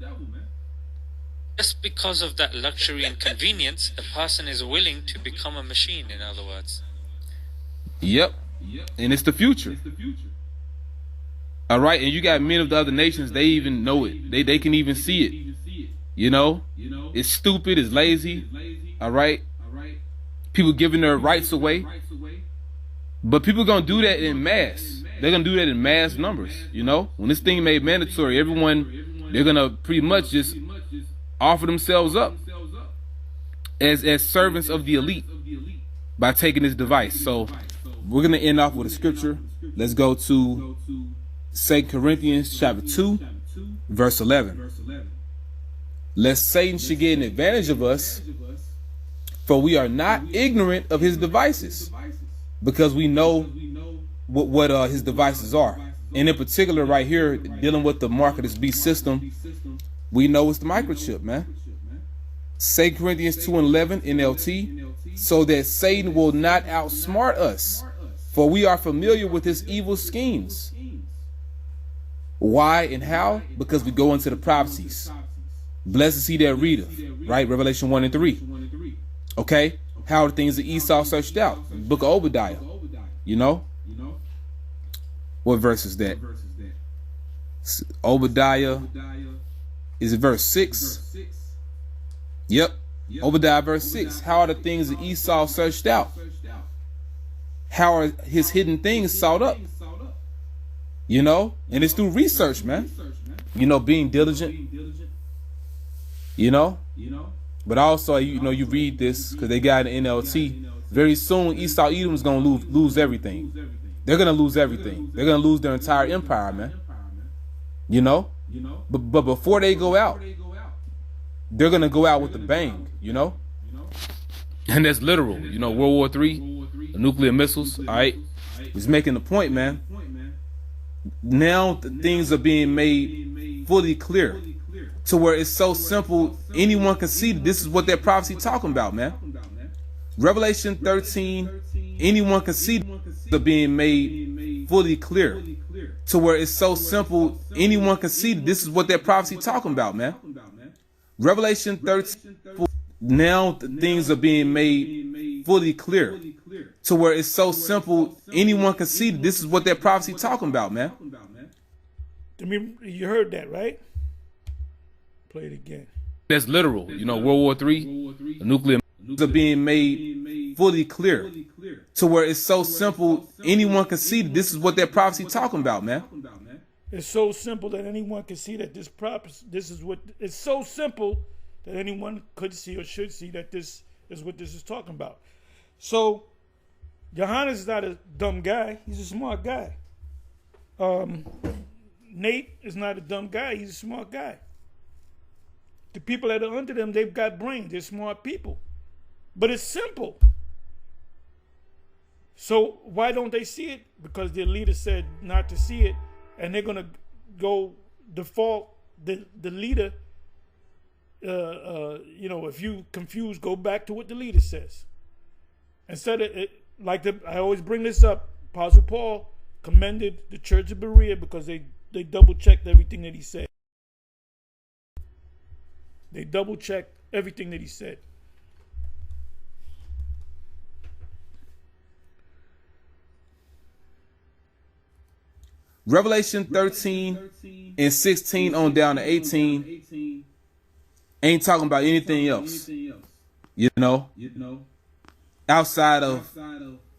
Just because of that luxury and convenience, a person is willing to become a machine, in other words. Yep. And it's the future. All right, and you got men of the other nations, they even know it. They can even see it. It's stupid, it's lazy. All right. People giving their rights away. But people are going to do that in mass. They're going to do that in mass numbers, When this thing made mandatory, they're going to pretty much just offer themselves up as servants of the elite by taking this device. So we're going to end off with a scripture. Let's go to 2 Corinthians chapter 2, verse 11. Lest Satan should get an advantage of us, for we are not ignorant of his devices, because we know what his devices are. And in particular right here, dealing with the mark of this beast system, we know it's the microchip, man. 2 Corinthians 2 and 11 NLT, so that Satan will not outsmart us, for we are familiar with his evil schemes. Why and how? Because we go into the prophecies. Blessed is he that readeth, right? Revelation 1 and 3. Okay? How are the things that Esau searched out? Book of Obadiah. What verse is that? Obadiah, is it verse 6? Yep. Obadiah verse 6. How are the things that Esau searched out? How are his hidden things sought up? And it's through research, man. Being diligent. But also, you read this because they got an NLT. Very soon, Esau Edom is going to lose everything. They're going to lose everything. They're going to lose their entire empire, man. But before they go out, they're going to go out with a bang, And that's literal. World War III, nuclear missiles, all right? He's making the point, man. Now things are being made fully clear to where it's so simple, anyone can see that this is what that prophecy talking about, man. Revelation 13, anyone can see the being made fully clear to where it's so simple, anyone can see this is what that prophecy talking about, man. Revelation 13, now things are being made fully clear to where it's so simple, anyone can see this is what that prophecy talking about, man. I mean, you heard that, right? Play it again. That's literal. You know, World War III, the nuclear are being made fully clear to where it's so simple, anyone can see this is what that prophecy talking about, man. It's so simple that anyone can see that it's so simple that anyone could see or should see that this is what this is talking about. So, Johannes is not a dumb guy. He's a smart guy. Nate is not a dumb guy. He's a smart guy. The people that are under them, they've got brains. They're smart people. But it's simple. So why don't they see it? Because their leader said not to see it, and they're going to go default the leader. If you confused, go back to what the leader says. Instead of it, I always bring this up, Apostle Paul commended the church of Berea because they double-checked everything that he said. They double-checked everything that he said. Revelation 13 and 16 on down to 18 ain't talking about anything else. You know? Outside of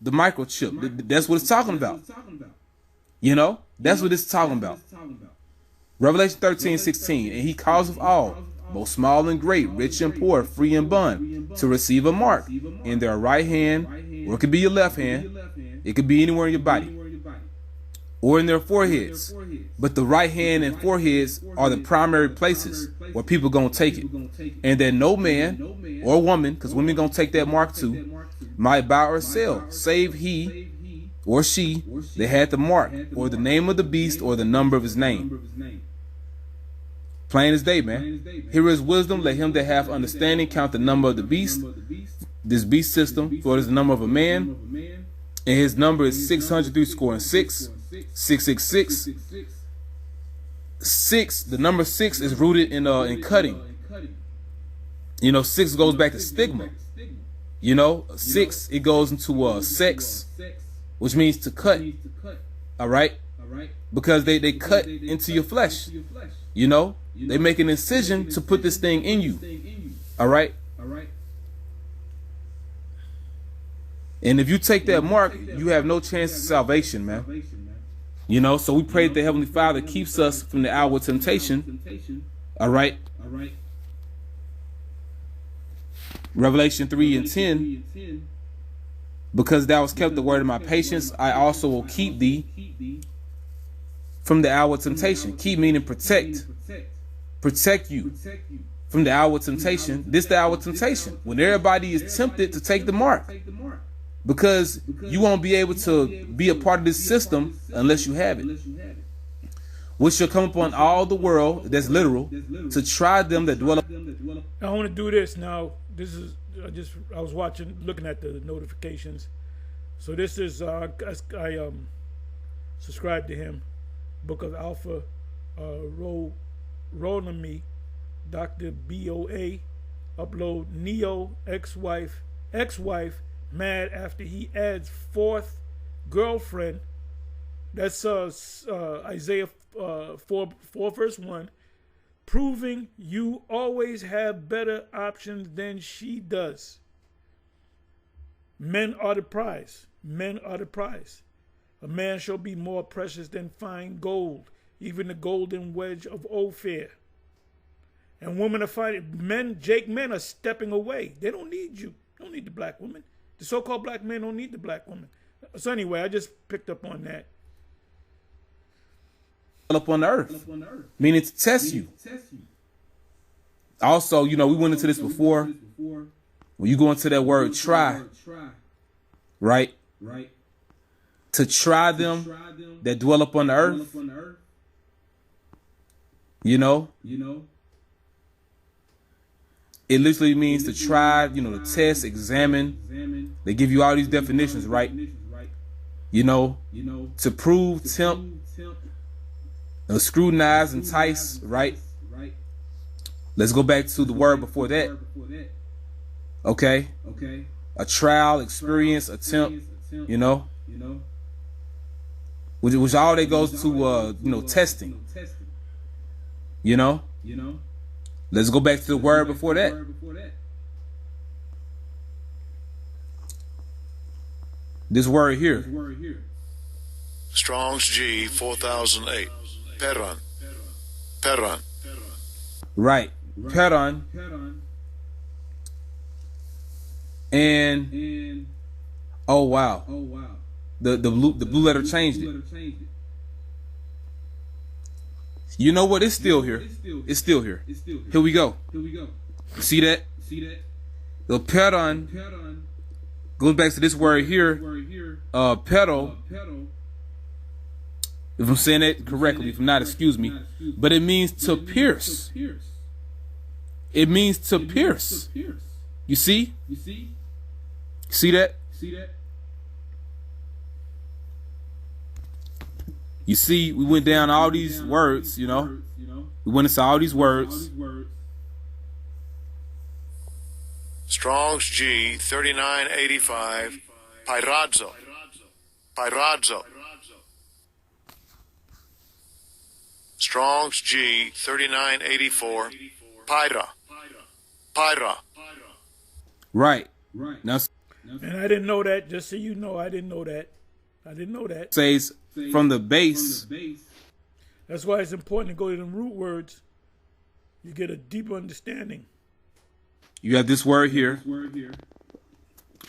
the microchip. That's what it's talking about. You know? That's what it's talking about. Revelation 13 and 16. And he causeth all, both small and great, rich and poor, free and bond, to receive a mark in their right hand, or it could be your left hand. It could be anywhere in your body. Or in their foreheads. But the right hand and foreheads are the primary places where people going to take it. And that no man or woman, because women going to take that mark too, might buy or sell, save he or she that had the mark, or the name of the beast, or the number of his name. Plain as day, man. Here is wisdom. Let him that hath understanding count the number of the beast. This beast system, for it is the number of a man, and his number is 666. 666. 6. The number 6 is rooted in cutting. You know, 6 goes back to stigma. You know, 6 it goes into sex, which means to cut. All right, because they cut into your flesh. You know, they make an incision to put this thing in you. All right. And if you take that mark, you have no chance of salvation, man. You know, so we pray that the Heavenly Father keeps us from the hour of temptation. All right. Revelation 3 and 10. Because thou hast kept the word of my patience, I also will keep thee from the hour of temptation. Keep meaning protect. Protect you from the hour of temptation. This the hour of temptation, when everybody is tempted to take the mark. Because you won't be able to be a part of this system unless you have it. Which shall come upon all the world, that's literal, to try them that dwell. I want to do this now. This is I was looking at the notifications. So this is I subscribe to him. Book of Alpha, Rolami, Dr. BOA, upload Neo ex-wife mad after he adds fourth girlfriend. That's Isaiah 4 verse 1, proving you always have better options than she does. Men are the prize. A man shall be more precious than fine gold, even the golden wedge of Ophir. And women are finding men are stepping away. They don't need you. They don't need the black woman. The so-called black men don't need the black woman. So anyway, I just picked up on that. Up on the earth, meaning to test you. Also, you know, we went into this before. When you go into that word try, right? To try them that dwell upon the earth. You know, It literally means to try, you know, to test, examine. They give you all these definitions, right? You know, to prove, tempt, scrutinize, entice, right? Let's go back to the word before that. Okay? A trial, experience, attempt, you know? Which all that goes to, you know, testing. You know? Let's go back to the word before that. This word here. Strong's G 4008. Peron. Right. Peron. And oh wow. The blue letter changed it. You know what? It's still here. It's still here. Here we go. See that? The peron goes back to this word here. Pedal. If I'm saying that correctly, if I'm not, excuse me. But it means to pierce. It means to pierce. You see? See that? You see, we went down all these words, you know. We went into all these words. Strong's G 3985. Pyrazzo. Strong's G 3984. Pyra. Right. Now, And I didn't know that. Just so you know, I didn't know that. Says from the base. That's why it's important to go to them root words. You get a deeper understanding. You have this word here.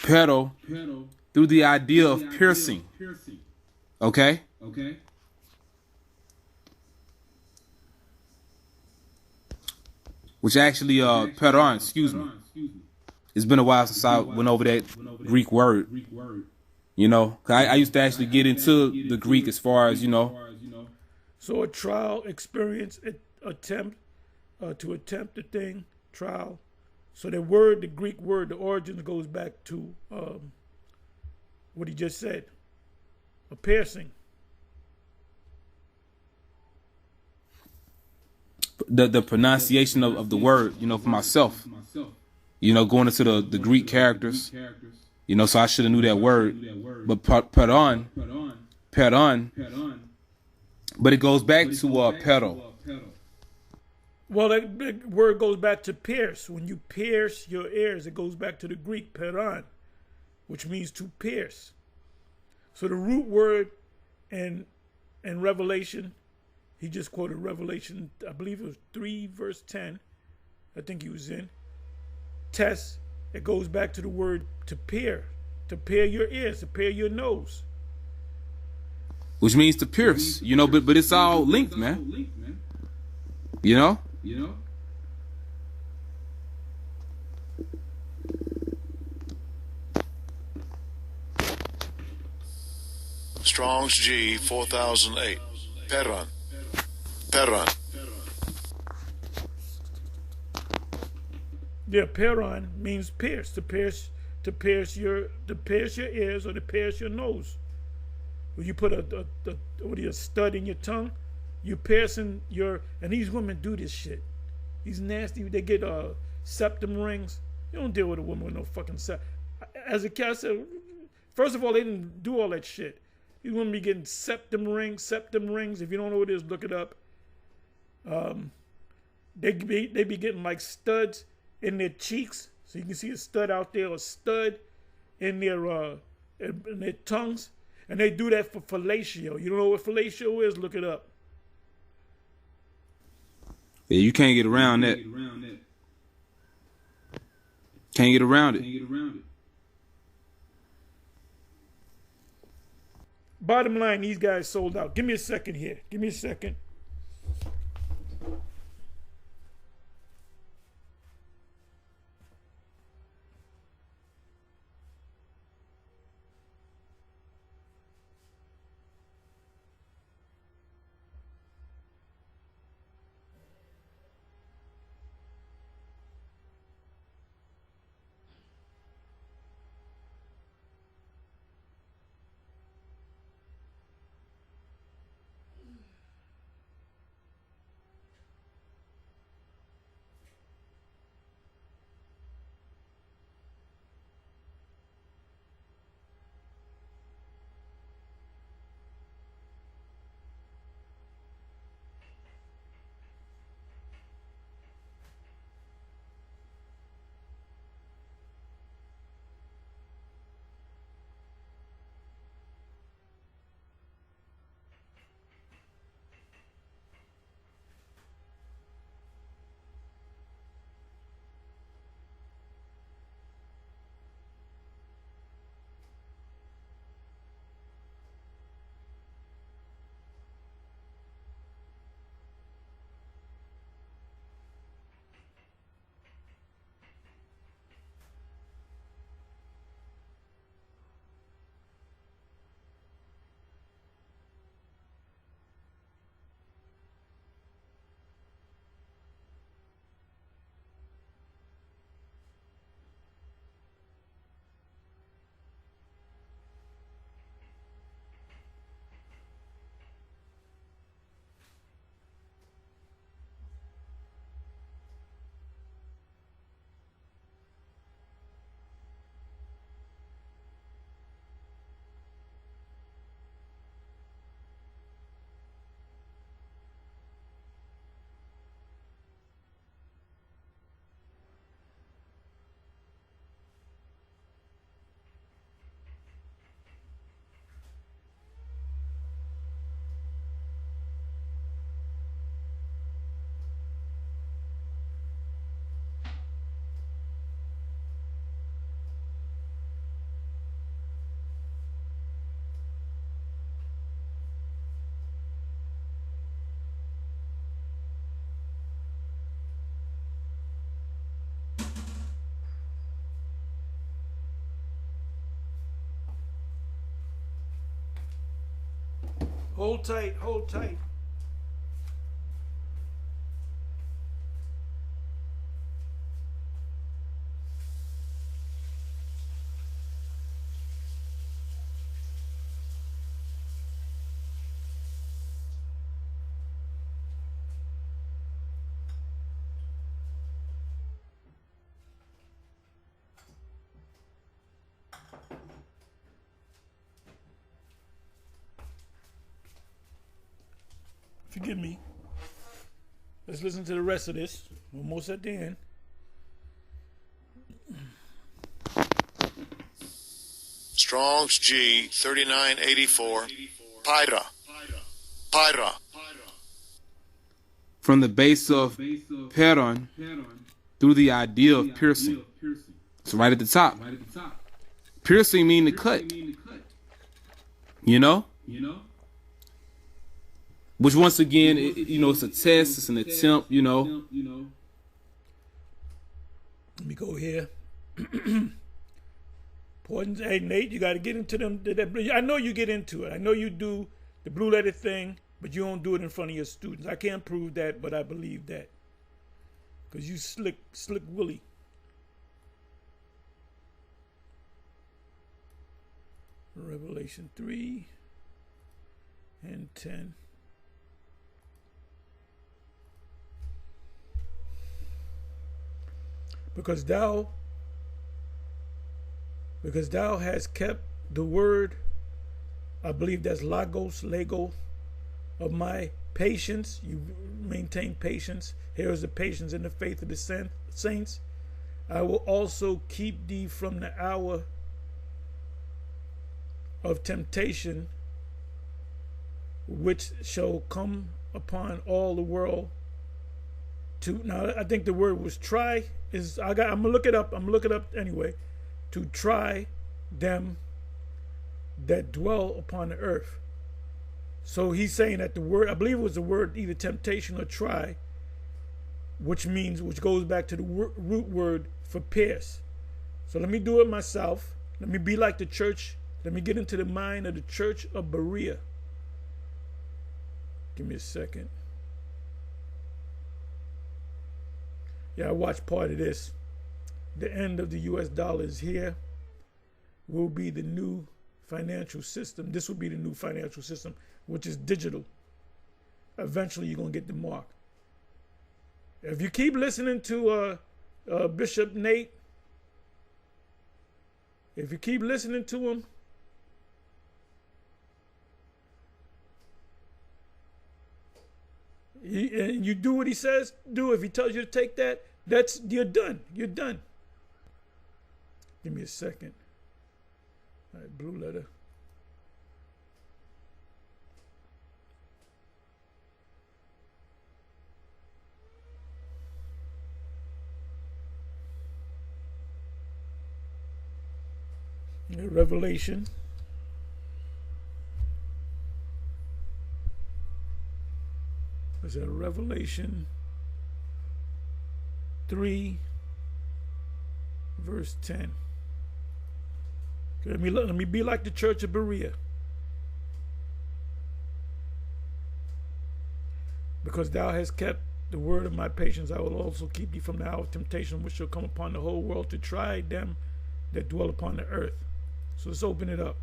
Pedal. Through the idea of piercing. Okay? Which actually, peron, excuse me. It's been a while since I went over that Greek word. You know, I used to actually get into the Greek as far as, you know. So a trial, experience, attempt, to attempt a thing, trial. So the word, the Greek word, the origin goes back to what he just said, a piercing. The pronunciation of the word, you know, for myself. You know, going into the Greek characters. You know, so I should have knew that word. But peron. But it goes back to pedal. Well, that word goes back to pierce. When you pierce your ears, it goes back to the Greek peron, which means to pierce. So the root word in Revelation, he just quoted Revelation, I believe it was 3 verse 10. I think he was in. Test, it goes back to the word to peer your ears, to peer your nose. Which means to pierce, you know, but it's all linked, man. You know? Strong's G 4008. Peron. Yeah, peron means pierce, to pierce your ears or to pierce your nose. When you put a stud in your tongue, you piercing and these women do this shit. These nasty, they get septum rings. You don't deal with a woman with no fucking septum. As a kid, I said, first of all, they didn't do all that shit. These women be getting septum rings. If you don't know what it is, look it up. They be getting like studs in their cheeks, so you can see a stud out there, a stud in their tongues, and they do that for fellatio. You don't know what fellatio is? Look it up. Yeah, you can't get around that. Can't get around it. Bottom line, these guys sold out. Give me a second here. Give me a second. Hold tight, hold tight. Forgive me. Let's listen to the rest of this. Almost at the end. Strong's G 3984. Pyra. Pyra. From the base of Peron through the idea of piercing. So right at the top. Piercing mean to cut. You know? Which once again, it's a test, it's an attempt, Let me go here. Hey, Nate, you got to get into them. I know you get into it. I know you do the blue letter thing, but you don't do it in front of your students. I can't prove that, but I believe that. Because you slick Willie. Revelation 3 and 10. Because thou hast kept the word, I believe that's lego, of my patience. You maintain patience. Here is the patience and the faith of the saints. I will also keep thee from the hour of temptation, which shall come upon all the world. Now, I think the word was try. I'm gonna look it up. Anyway. To try them that dwell upon the earth. So he's saying that the word, I believe it was the word either temptation or try, which goes back to the root word for pierce. So let me do it myself. Let me be like the church. Let me get into the mind of the church of Berea. Give me a second. Yeah, I watched part of this. The end of the US dollar is here. Will be the new financial system. This will be the new financial system, which is digital. Eventually, you're going to get the mark. If you keep listening to Bishop Nate, if you keep listening to him, and you do what he says, if he tells you to take that, you're done. You're done. Give me a second. All right, blue letter. Revelation. Is that Revelation 3, verse 10? Let me be like the church of Berea. Because thou hast kept the word of my patience, I will also keep thee from the hour of temptation, which shall come upon the whole world to try them that dwell upon the earth. So let's open it up.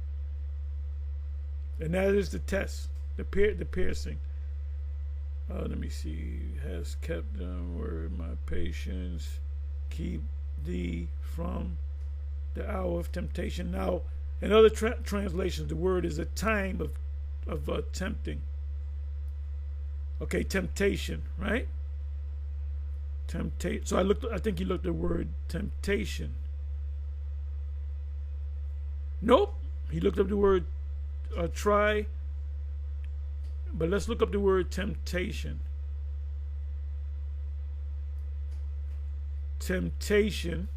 And that is the test, the piercing. Let me see. Has kept the word my patience, keep thee from the hour of temptation. Now, in other translations, the word is a time of tempting. Okay, temptation, right? So I think he looked at the word temptation. Nope. He looked up the word try. But let's look up the word temptation. Temptation.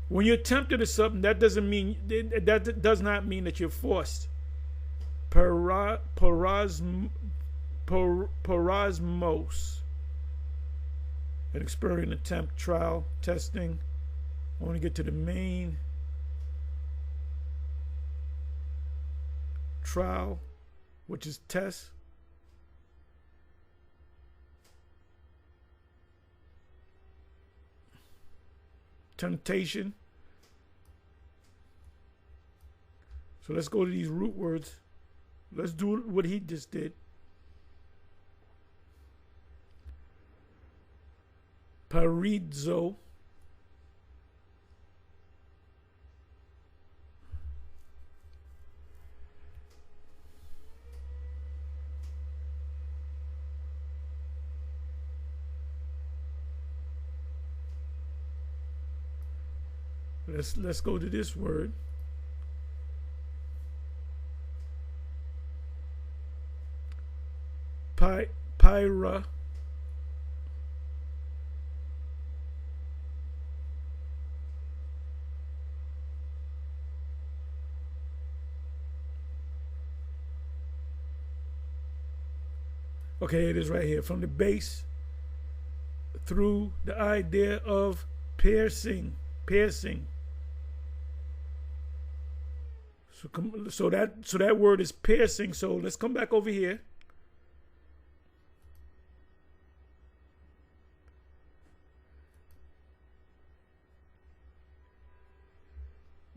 When you're tempted to something, that does not mean that you're forced. Parasmos. An experience, attempt, trial, testing. I want to get to the main trial, which is test. Temptation. So let's go to these root words. Let's do what he just did. Parizo. Let's go to this word. Pyra. Okay, it is right here. From the base through the idea of piercing. So that word is piercing. So let's come back over here.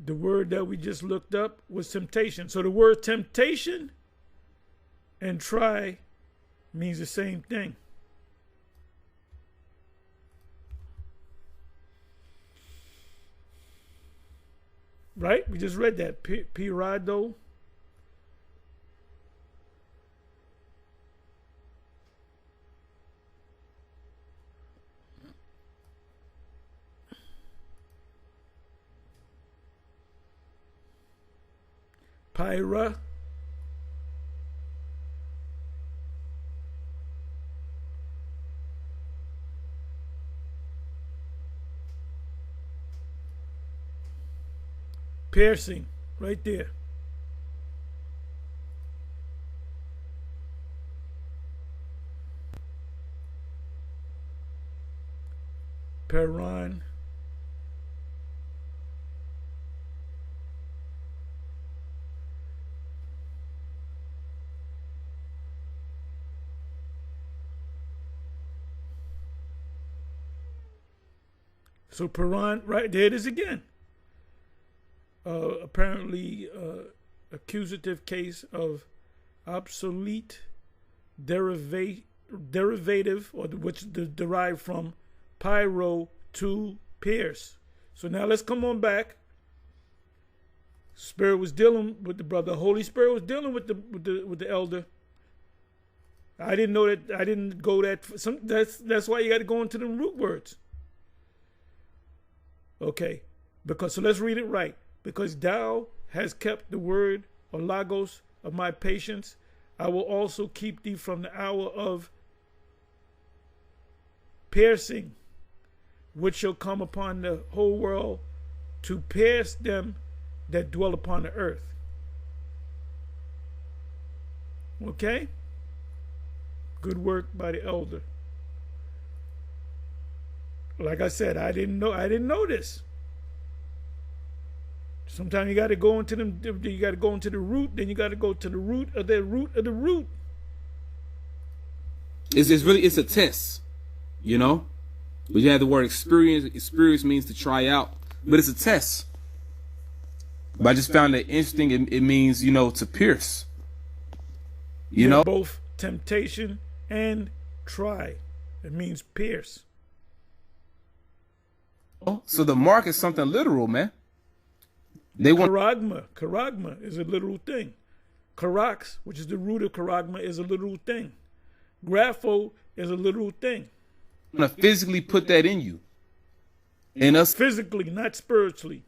The word that we just looked up was temptation. So the word temptation and try means the same thing. Right? We just read that. Pirado. Pyra. Piercing, right there. Peron. So Peron, right there it is again. Apparently accusative case of obsolete derivative, or which derived from pyro to pierce. So now let's come on back. Spirit was dealing with the brother. Holy Spirit was dealing with the elder. I didn't know that. I didn't go that. That's why you got to go into the root words. Okay, so let's read it right. Because thou hast kept the word or logos of my patience, I will also keep thee from the hour of piercing, which shall come upon the whole world to pierce them that dwell upon the earth. Okay? Good work by the elder. Like I said, I didn't know this. Sometimes you got to go into them. You got to go into the root. Then you got to go to the root of the root of the root. It's a test, you know. But you have the word experience. Experience means to try out, but it's a test. But I just found it interesting. It means, you know, to pierce. You know, both temptation and try. It means pierce. So the mark is something literal, man. They want Charagma is a literal thing. Charax, which is the root of charagma, is a literal thing. Grapho is a literal thing. to physically put that in you. And us physically, not spiritually.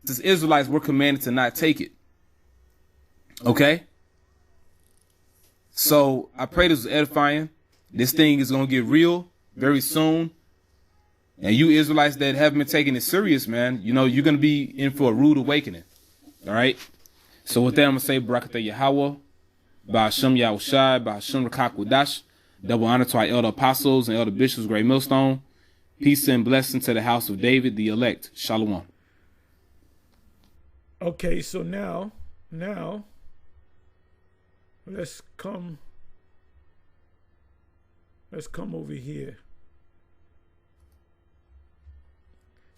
As Israelites, we're commanded to not take it. Okay? So I pray this is edifying. This thing is going to get real very soon. And you Israelites that haven't been taking it serious, man, you know, you're going to be in for a rude awakening. All right? So with that, I'm going to say Barakatah Yahweh, Ba'ashem Yahushai, Ba'ashem Rakak Wadash. Double honor to our elder apostles and elder bishops, Great Millstone. Peace and blessing to the house of David, the elect. Shalom. Okay, so now Let's come over here.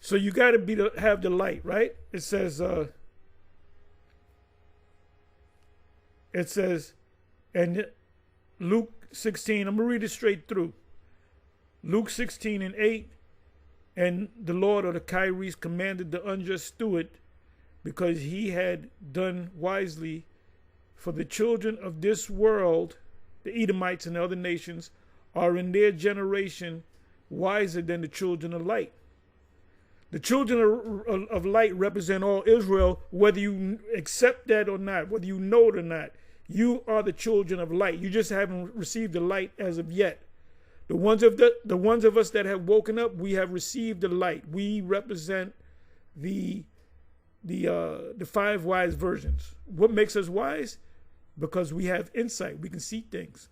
So you got to have the light, right? It says and Luke 16, I'm going to read it straight through. Luke 16:8, and the Lord or the Kyries commanded the unjust steward, because he had done wisely, for the children of this world, the Edomites and the other nations, are in their generation wiser than the children of light. The children of light represent all Israel, whether you accept that or not, whether you know it or not. You are the children of light. You just haven't received the light as of yet. The ones of us that have woken up, we have received the light. We represent the 5 wise virgins. What makes us wise? Because we have insight. We can see things.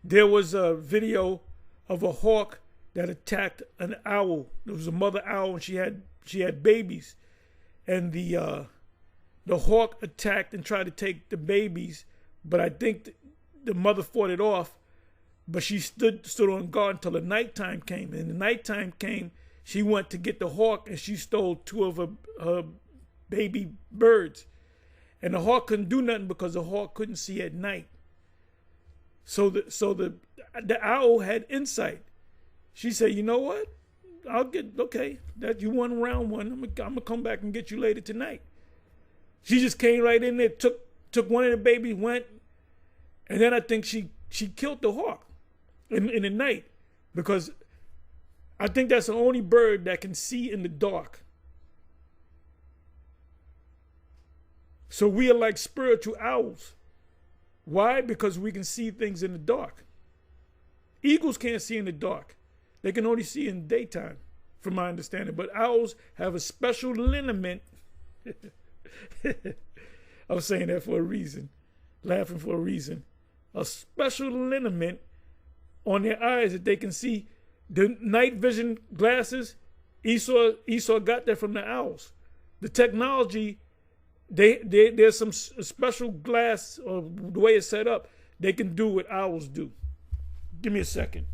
There was a video of a hawk that attacked an owl. There was a mother owl, and she had babies, and the hawk attacked and tried to take the babies, but I think the mother fought it off. But she stood on guard until the nighttime came. And the nighttime came, she went to get the hawk, and she stole 2 of her baby birds. And the hawk couldn't do nothing because the hawk couldn't see at night. So the owl had insight. She said, "You know what? That you won round one. I'm gonna come back and get you later tonight." She just came right in there, took one of the babies, went, and then I think she killed the hawk in the night, because I think that's the only bird that can see in the dark. So we are like spiritual owls. Why? Because we can see things in the dark. Eagles can't see in the dark. They can only see in daytime, from my understanding. But owls have a special liniment. I'm saying that for a reason, laughing for a reason. A special liniment on their eyes that they can see. The night vision glasses, Esau got that from the owls. The technology, there's some special glass, or the way it's set up, they can do what owls do. Give me a second.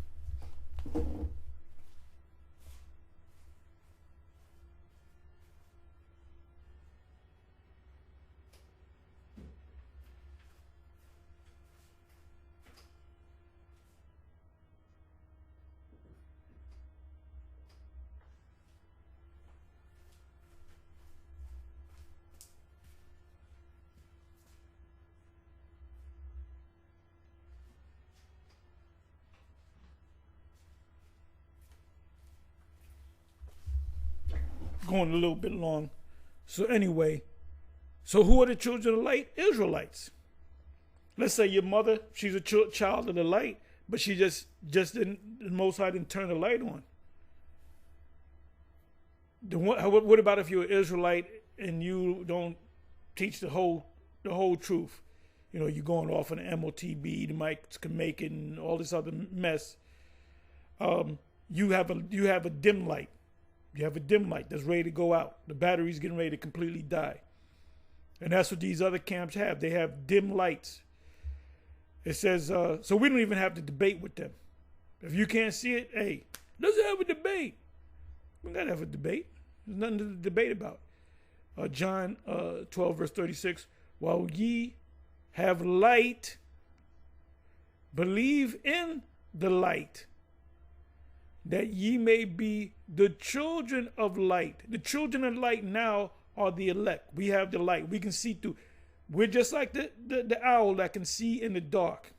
Going a little bit long. So anyway, so who are the children of light? Israelites. Let's say your mother, she's a child of the light, but she just didn't, the Most High didn't turn the light on. What about if you're an Israelite and you don't teach the whole truth? You know, you're going off on the MOTB, the mics can make it, and all this other mess. You have a dim light. You have a dim light that's ready to go out. The battery's getting ready to completely die. And that's what these other camps have. They have dim lights. It says, so we don't even have to debate with them. If you can't see it, hey, let's have a debate. We gotta have a debate. There's nothing to debate about. John 12, verse 36, while ye have light, believe in the light, that ye may be the children of light. The children of light now are the elect. We have the light. We can see through. We're just like the owl that can see in the dark.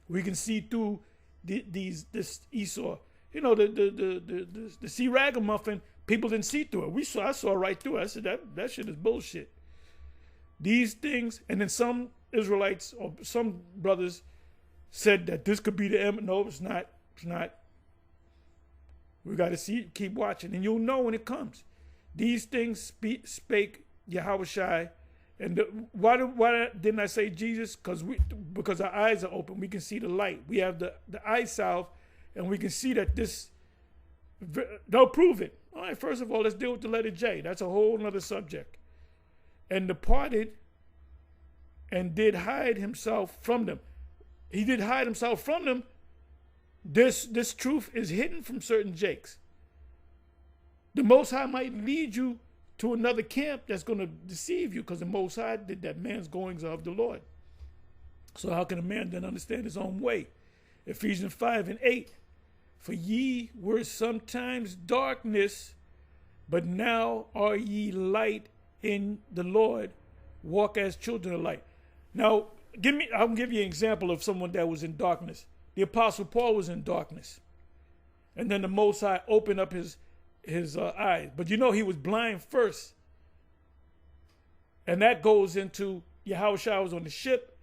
We can see through this Esau. You know, the sea ragamuffin, people didn't see through it. I saw right through it. I said, that shit is bullshit. These things, and then some Israelites or some brothers said that this could be the end. No, it's not. It's not. We got to keep watching, and you'll know when it comes. These things spake Yahushua, and why didn't I say Jesus? Because our eyes are open. We can see the light. We have the eye salve, and we can see that this. They'll prove it. All right. First of all, let's deal with the letter J. That's a whole nother subject. and departed and did hide himself from them. He did hide himself from them. This truth is hidden from certain jakes. The Most High might lead you to another camp that's going to deceive you, because the Most High did that. Man's goings are of the Lord. So how can a man then understand his own way? Ephesians 5:8. For ye were sometimes darkness, but now are ye light in the Lord. Walk as children of light. Now, I'll give you an example of someone that was in darkness. The Apostle Paul was in darkness. And then the Most High opened up his eyes. But you know he was blind first. And that goes into Yahushua was on the ship.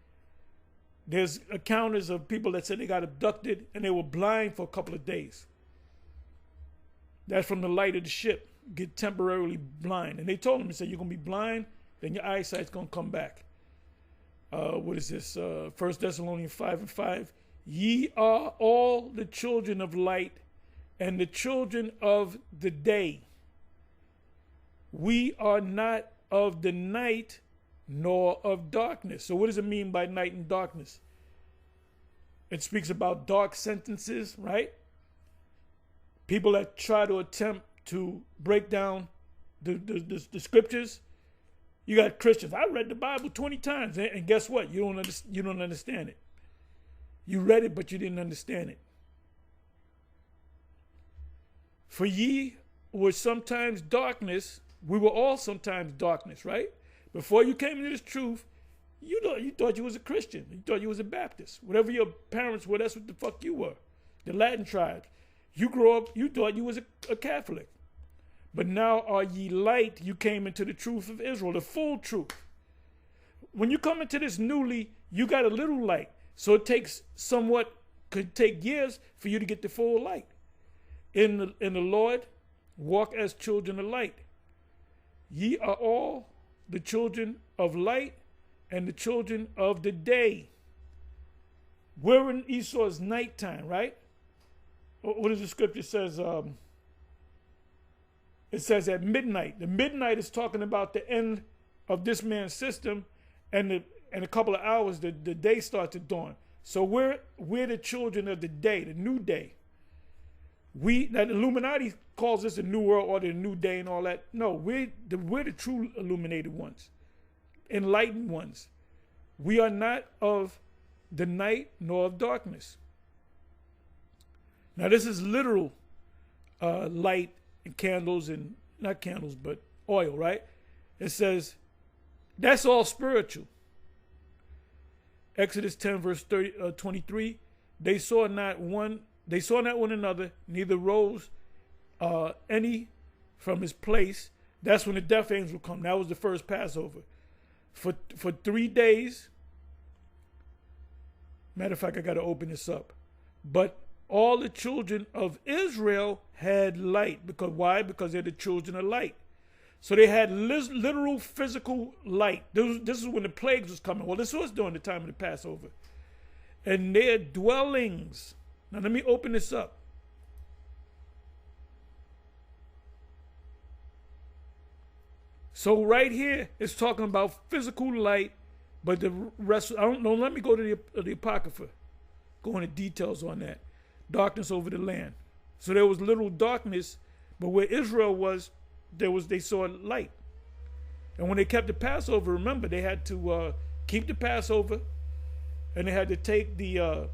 There's encounters of people that said they got abducted and they were blind for a couple of days. That's from the light of the ship. Get temporarily blind. And they told him, they said, you're going to be blind, then your eyesight's going to come back. What is this? 1 Thessalonians 5:5. Ye are all the children of light and the children of the day. We are not of the night nor of darkness. So what does it mean by night and darkness? It speaks about dark sentences, right? People that try to attempt to break down the scriptures. You got Christians. I read the Bible 20 times, and guess what? You don't understand it. You read it, but you didn't understand it. For ye were sometimes darkness. We were all sometimes darkness, right? Before you came into this truth, you thought you was a Christian. You thought you was a Baptist. Whatever your parents were, that's what the fuck you were. The Latin tribes. You grew up, you thought you was a Catholic. But now are ye light, you came into the truth of Israel, the full truth. When you come into this newly, you got a little light. So it could take years for you to get the full light. In the Lord, walk as children of light. Ye are all the children of light and the children of the day. We're in Esau's nighttime, right? What does the scripture says? It says at midnight. The midnight is talking about the end of this man's system, and in a couple of hours the day starts to dawn. So we're the children of the day, the new day. Now the Illuminati calls this a new world order, a new day, and all that. No, we're the true illuminated ones, enlightened ones. We are not of the night nor of darkness. Now this is literal light and candles, and not candles, but oil, right? It says that's all spiritual. Exodus 10 verse 23. They saw not one another, neither rose any from his place. That's when the death angel come. That was the first Passover. For 3 days. Matter of fact, I got to open this up. But all the children of Israel had light. Because why? Because they're the children of light. So they had literal physical light. This is when the plagues was coming. Well, this was during the time of the Passover. And their dwellings. Now let me open this up. So right here, it's talking about physical light, but the rest, I don't know, let me go to the Apocrypha. Go into details on that. Darkness over the land. So there was little darkness, but where Israel was, they saw light. And when they kept the Passover, remember, they had to keep the Passover, and they had to take the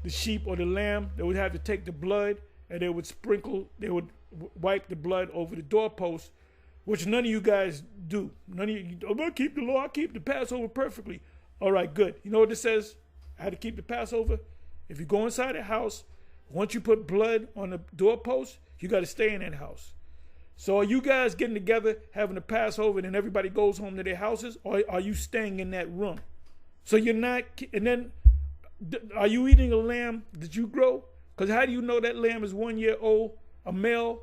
sheep or the lamb. They would have to take the blood, and they would wipe the blood over the doorpost, which none of you guys do. None of you, I'm going to keep the law, I keep the Passover perfectly. All right, good. You know what it says? I had to keep the Passover. If you go inside a house, once you put blood on the doorpost, you got to stay in that house. So are you guys getting together, having a Passover, and then everybody goes home to their houses, or are you staying in that room? So you're not, and then, are you eating a lamb that you grow? Because how do you know that lamb is 1 year old, a male,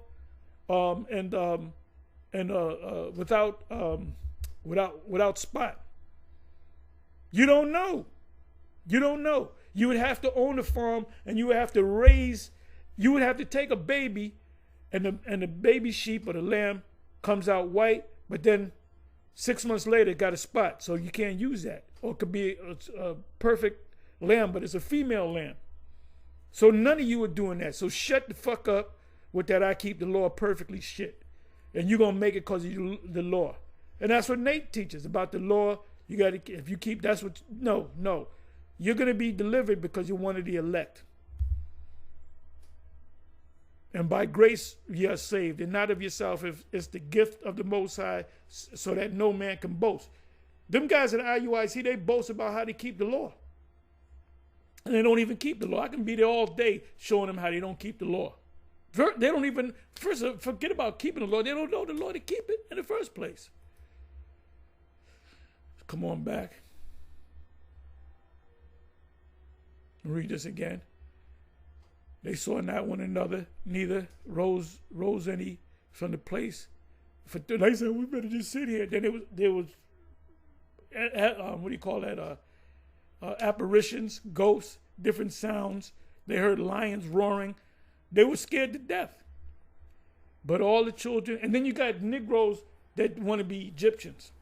without spot? You don't know. You don't know. You would have to own a farm, and you would have to take a baby, and the baby sheep or the lamb comes out white, but then 6 months later, it got a spot, so you can't use that. Or it could be a perfect lamb, but it's a female lamb. So none of you are doing that. So shut the fuck up with that I keep the law perfectly shit. And you're going to make it because of the law. And that's what Nate teaches about the law. You got to, if you keep, that's what, no. You're going to be delivered because you're one of the elect. And by grace you are saved, and not of yourself. If it's the gift of the Most High, so that no man can boast. Them guys at IUIC, they boast about how they keep the law. And they don't even keep the law. I can be there all day showing them how they don't keep the law. They don't even, first forget about keeping the law. They don't know the law to keep it in the first place. Come on back. Read this again. They saw not one another, neither rose any from the place. They said, we better just sit here. Then there was what do you call that? Apparitions, ghosts, different sounds. They heard lions roaring. They were scared to death. But all the children, and then you got Negroes that want to be Egyptians.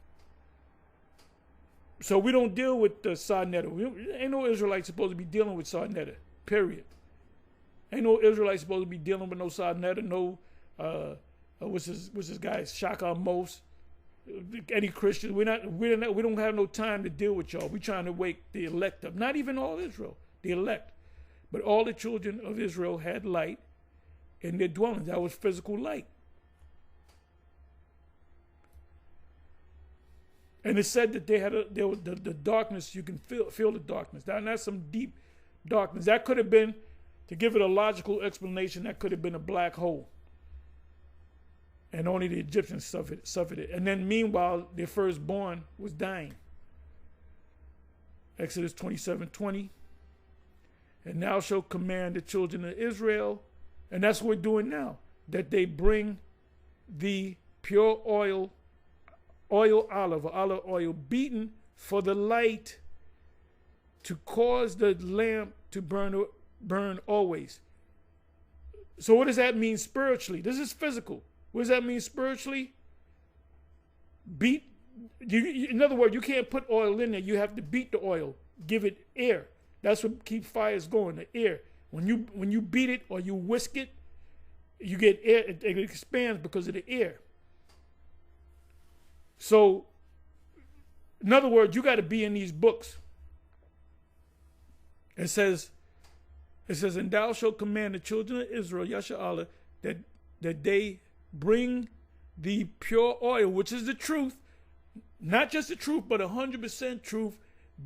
So we don't deal with the Sarnetta. Ain't no Israelite supposed to be dealing with Sarnetta, period. Ain't no Israelite supposed to be dealing with no Sarnetta, no, what's this guy, Shaka Mos, any Christians. We don't have no time to deal with y'all. We trying to wake the elect up. Not even all Israel, the elect. But all the children of Israel had light in their dwellings. That was physical light. And it said that there was the darkness, you can feel the darkness. That's some deep darkness. That could have been, to give it a logical explanation, that could have been a black hole. And only the Egyptians suffered it. And then meanwhile, their firstborn was dying. Exodus 27:20. And thou shalt command the children of Israel, and that's what we're doing now, that they bring the pure olive oil beaten for the light, to cause the lamp to burn always. So what does that mean spiritually? This is physical. What does that mean spiritually? In other words, you can't put oil in there. You have to beat the oil, give it air. That's what keeps fires going, the air. When you beat it or you whisk it, you get air. It expands because of the air. So, in other words, you got to be in these books. It says, and thou shalt command the children of Israel, Yasha'Allah, that they bring the pure oil, which is the truth, not just the truth, but 100% truth,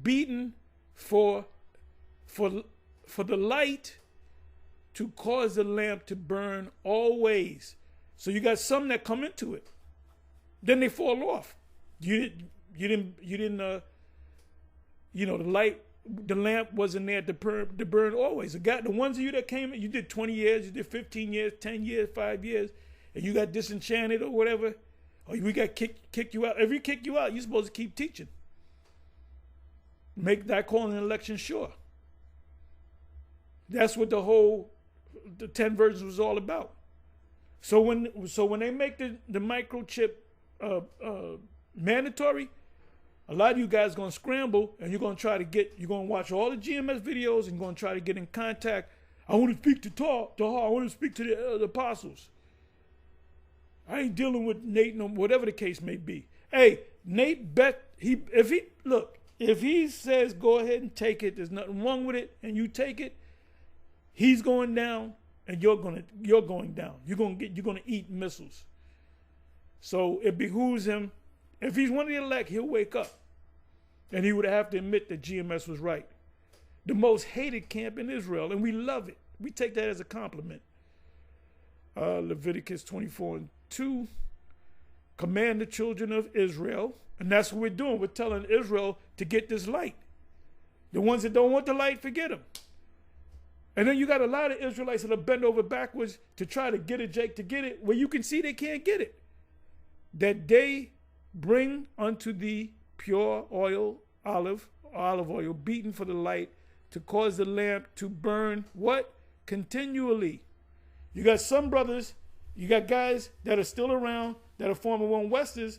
beaten for the light, to cause the lamp to burn always. So you got some that come into it, then they fall off. You didn't the lamp wasn't there to burn always. The ones of you that came, you did 20 years, you did 15 years, 10 years, 5 years, and you got disenchanted or whatever, or we got kicked you out. If we kick you out, you're supposed to keep teaching. Make that calling an election sure. That's what the 10 versions was all about. So when they make the microchip mandatory, a lot of you guys are going to scramble, and you're going to watch all the GMS videos and going to try to get in contact. I want to speak to Tar. I want to speak to the apostles. I ain't dealing with Nate, whatever the case may be. Hey, Nate if he says go ahead and take it, there's nothing wrong with it, and you take it, he's going down, and you're going down. You're going to eat missiles. So it behooves him. If he's one of the elect, he'll wake up, and he would have to admit that GMS was right. The most hated camp in Israel, and we love it. We take that as a compliment. Leviticus 24:2, command the children of Israel, and that's what we're doing. We're telling Israel to get this light. The ones that don't want the light, forget them. And then you got a lot of Israelites that are bent over backwards to try to get it, Jake, to get it, where you can see they can't get it. That they bring unto thee pure olive oil, beaten for the light, to cause the lamp to burn what? Continually. You got some brothers, you got guys that are still around, that are former One Westers,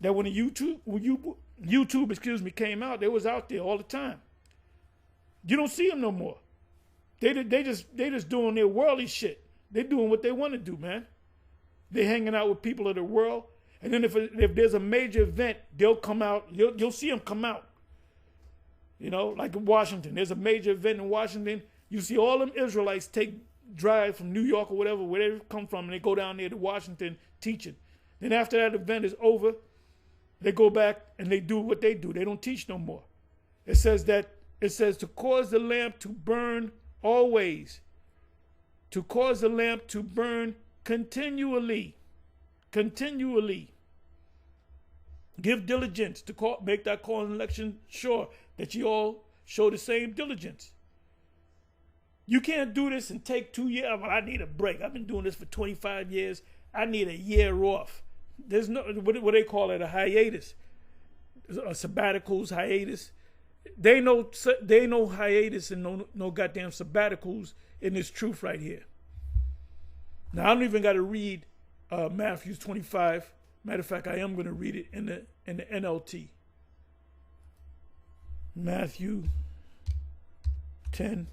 that when YouTube, excuse me, came out, they was out there all the time. You don't see them no more. They just doing their worldly shit. They doing what they want to do, man. They hanging out with people of the world, and then if there's a major event, they'll come out. You'll see them come out. You know, like in Washington, there's a major event in Washington. You see all them Israelites take drive from New York or whatever, where they come from, and they go down there to Washington teaching. Then after that event is over, they go back and they do what they do. They don't teach no more. It says to cause the lamp to burn always, to cause the lamp to burn continually. Give diligence to make that call and election sure that you all show the same diligence. You can't do this and take 2 years. Well, I need a break. I've been doing this for 25 years. I need a year off. There's no, what they call it, a hiatus. A sabbaticals, hiatus. They know hiatus and no goddamn sabbaticals in this truth right here. Now, I don't even got to read Matthew 25. Matter of fact, I am going to read it in the NLT. Matthew 10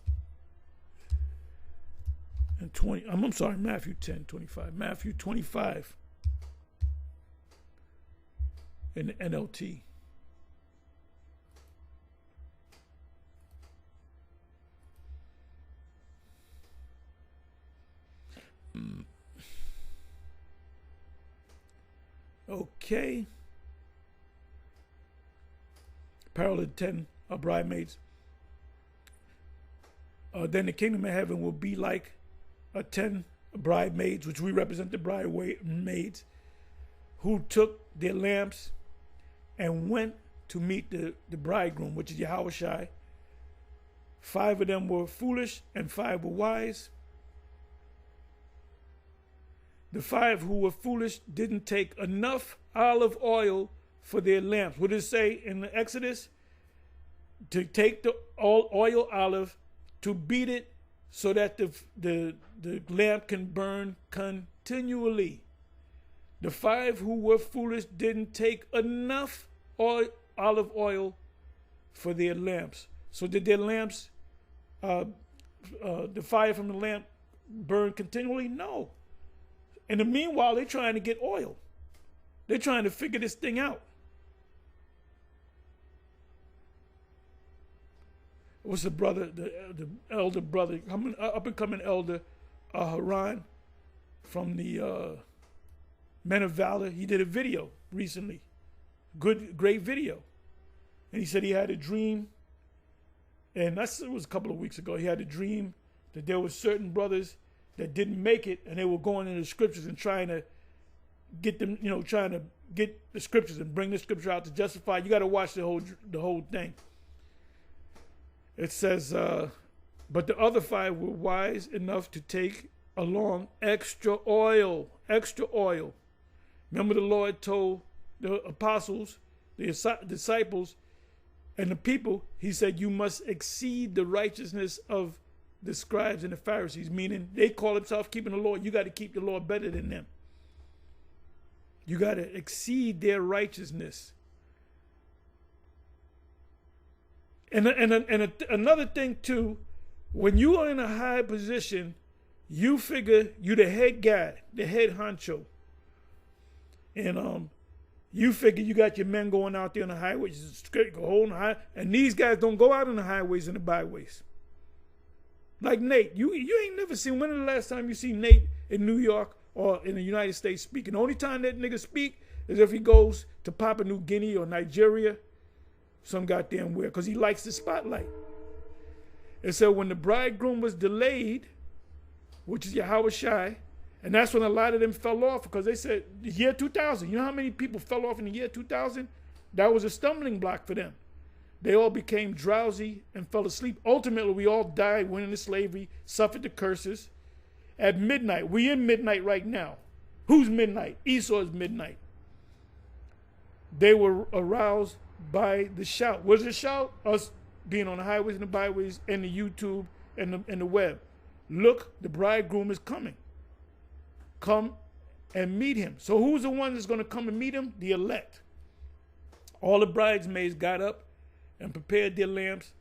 and 20. I'm sorry, Matthew 10, 25. Matthew 25 in the NLT. Okay. Parallel 10 bridesmaids. Then the kingdom of heaven will be like 10 bridesmaids, which we represent the bridesmaids, who took their lamps and went to meet the bridegroom, which is Yahushua. 5 of them were foolish and 5 were wise. The 5 who were foolish didn't take enough olive oil for their lamps. What did it say in the Exodus? To take the oil olive, to beat it so that the lamp can burn continually. The 5 who were foolish didn't take enough olive oil for their lamps. So did their lamps, the fire from the lamp burn continually? No. In the meanwhile, they're trying to get oil. They're trying to figure this thing out. What's the brother, the elder brother, up and coming elder, Haran, from the Men of Valor? He did a video recently. Great video. And he said he had a dream, and it was a couple of weeks ago. He had a dream that there were certain brothers that didn't make it, and they were going into the scriptures and trying to get them, trying to get the scriptures and bring the scripture out to justify. You got to watch the whole thing. It says, but the other 5 were wise enough to take along extra oil. Remember, the Lord told the apostles, the disciples, and the people, he said, you must exceed the righteousness of the scribes and the Pharisees, meaning they call themselves keeping the law. You got to keep the law better than them. You got to exceed their righteousness. And another thing too, when you are in a high position, you figure you the head guy, the head honcho, and you figure you got your men going out there on the highways, and these guys don't go out on the highways and the byways. Like Nate, you ain't never seen. When was the last time you see Nate in New York or in the United States speaking? The only time that nigga speak is if he goes to Papua New Guinea or Nigeria, some goddamn where, because he likes the spotlight. And so when the bridegroom was delayed, which is Yahushua, and that's when a lot of them fell off, because they said the year 2000. You know how many people fell off in the year 2000? That was a stumbling block for them. They all became drowsy and fell asleep. Ultimately, we all died, went into slavery, suffered the curses. At midnight, we in midnight right now. Who's midnight? Esau's midnight. They were aroused by the shout. What's the shout? Us being on the highways and the byways and the YouTube and the web. Look, the bridegroom is coming. Come and meet him. So who's the one that's going to come and meet him? The elect. All the bridesmaids got up and prepared their lamps.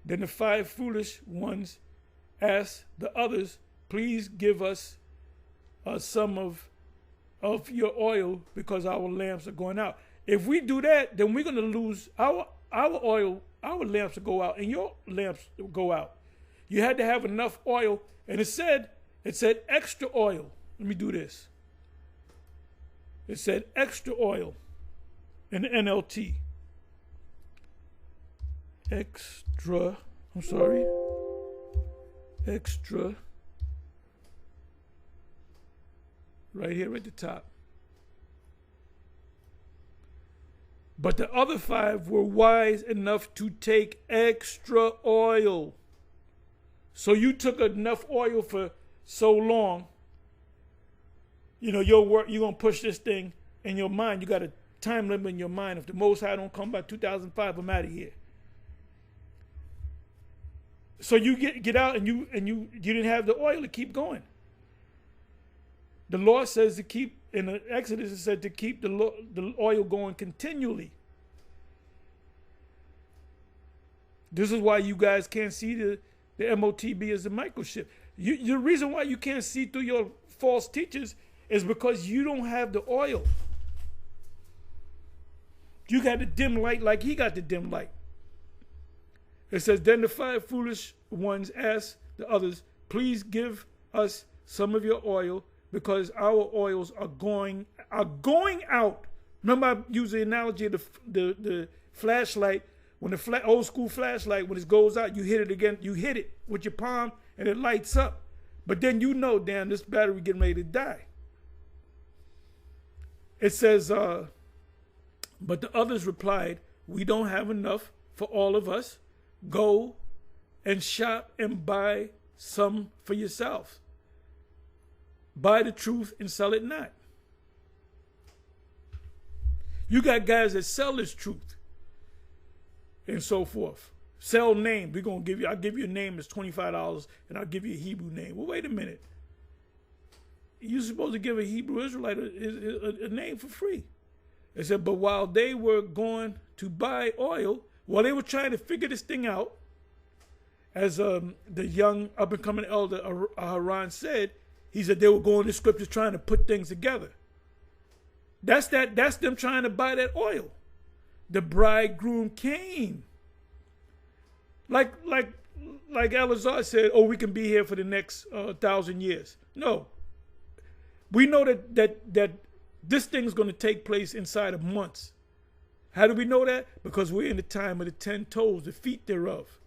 Then the 5 foolish ones asked the others, please give us some of your oil because our lamps are going out. If we do that, then we're going to lose our oil. Our lamps will go out and your lamps will go out. You had to have enough oil. And it said extra oil. Let me do this. It said extra oil in the NLT. Extra right here at the top. But the other 5 were wise enough to take extra oil. So you took enough oil for so long. You know, you're going to push this thing in your mind. You got a time limit in your mind. If the Most High don't come by 2005, I'm out of here. So you get out and you didn't have the oil to keep going. The Lord says to keep, in the Exodus it said to keep the oil going continually. This is why you guys can't see the MOTB as a microchip. The reason why you can't see through your false teachers is because you don't have the oil. You got the dim light like he got the dim light. It says, then the 5 foolish ones asked the others, please give us some of your oil because our oils are going out. Remember I used the analogy of the flashlight. When the old school flashlight, when it goes out, you hit it again. You hit it with your palm and it lights up. But then you know, damn, this battery getting ready to die. It says, but the others replied, we don't have enough for all of us. Go and shop and buy some for yourselves. Buy the truth and sell it not. You got guys that sell this truth and so forth. Sell names. I'll give you a name that's $25 and I'll give you a Hebrew name. Well, wait a minute. You're supposed to give a Hebrew Israelite a name for free. It said, but while they were going to buy oil, while they were trying to figure this thing out, as the young up-and-coming elder Haran said, he said they were going to scriptures trying to put things together. That's them trying to buy that oil. The bridegroom came. Like Elazar said, oh, we can be here for the next 1,000 years. No. We know that this thing's going to take place inside of months. How do we know that? Because we're in the time of the 10 toes, the feet thereof.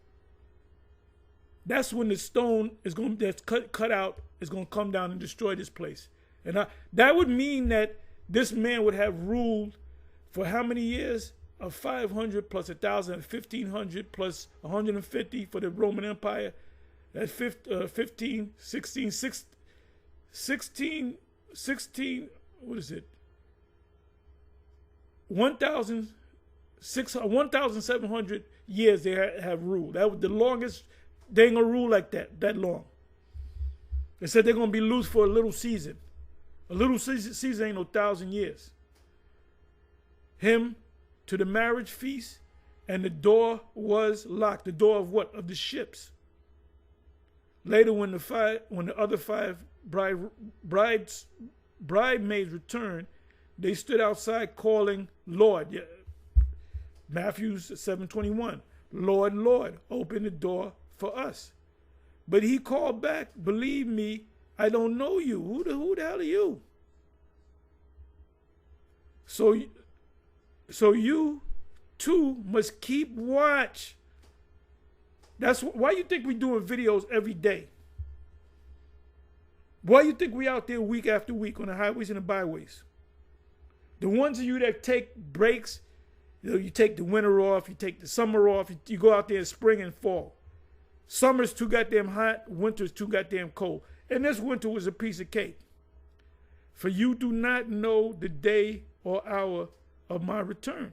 That's when the stone that's cut out is going to come down and destroy this place. And that would mean that this man would have ruled for how many years? 500 plus 1,000, 1,500 plus 150 for the Roman Empire. That's 16, what is it? 1,700 years they have ruled. That was the longest. They ain't gonna rule like that long. They said they're gonna be loose for a little season. A little season ain't no 1,000 years. Him to the marriage feast, and the door was locked. The door of what? Of the ships. Later, when the other 5 bridesmaids returned, they stood outside calling, Lord. Yeah. Matthew 7:21. Lord, Lord, open the door for us. But he called back, believe me, I don't know you. Who the hell are you? So you too must keep watch. That's why you think we doing videos every day. Why you think we out there week after week on the highways and the byways? The ones of you that take breaks, you take the winter off, you take the summer off, you go out there in spring and fall. Summer's too goddamn hot, winter's too goddamn cold. And this winter was a piece of cake. For you do not know the day or hour of my return.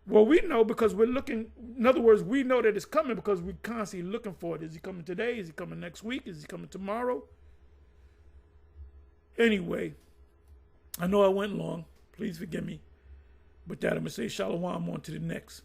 Well, we know because we're looking, in other words, we know that it's coming because we're constantly looking for it. Is he coming today? Is he coming next week? Is he coming tomorrow? Anyway, I know I went long. Please forgive me. With that, I'm going to say shalom on to the next.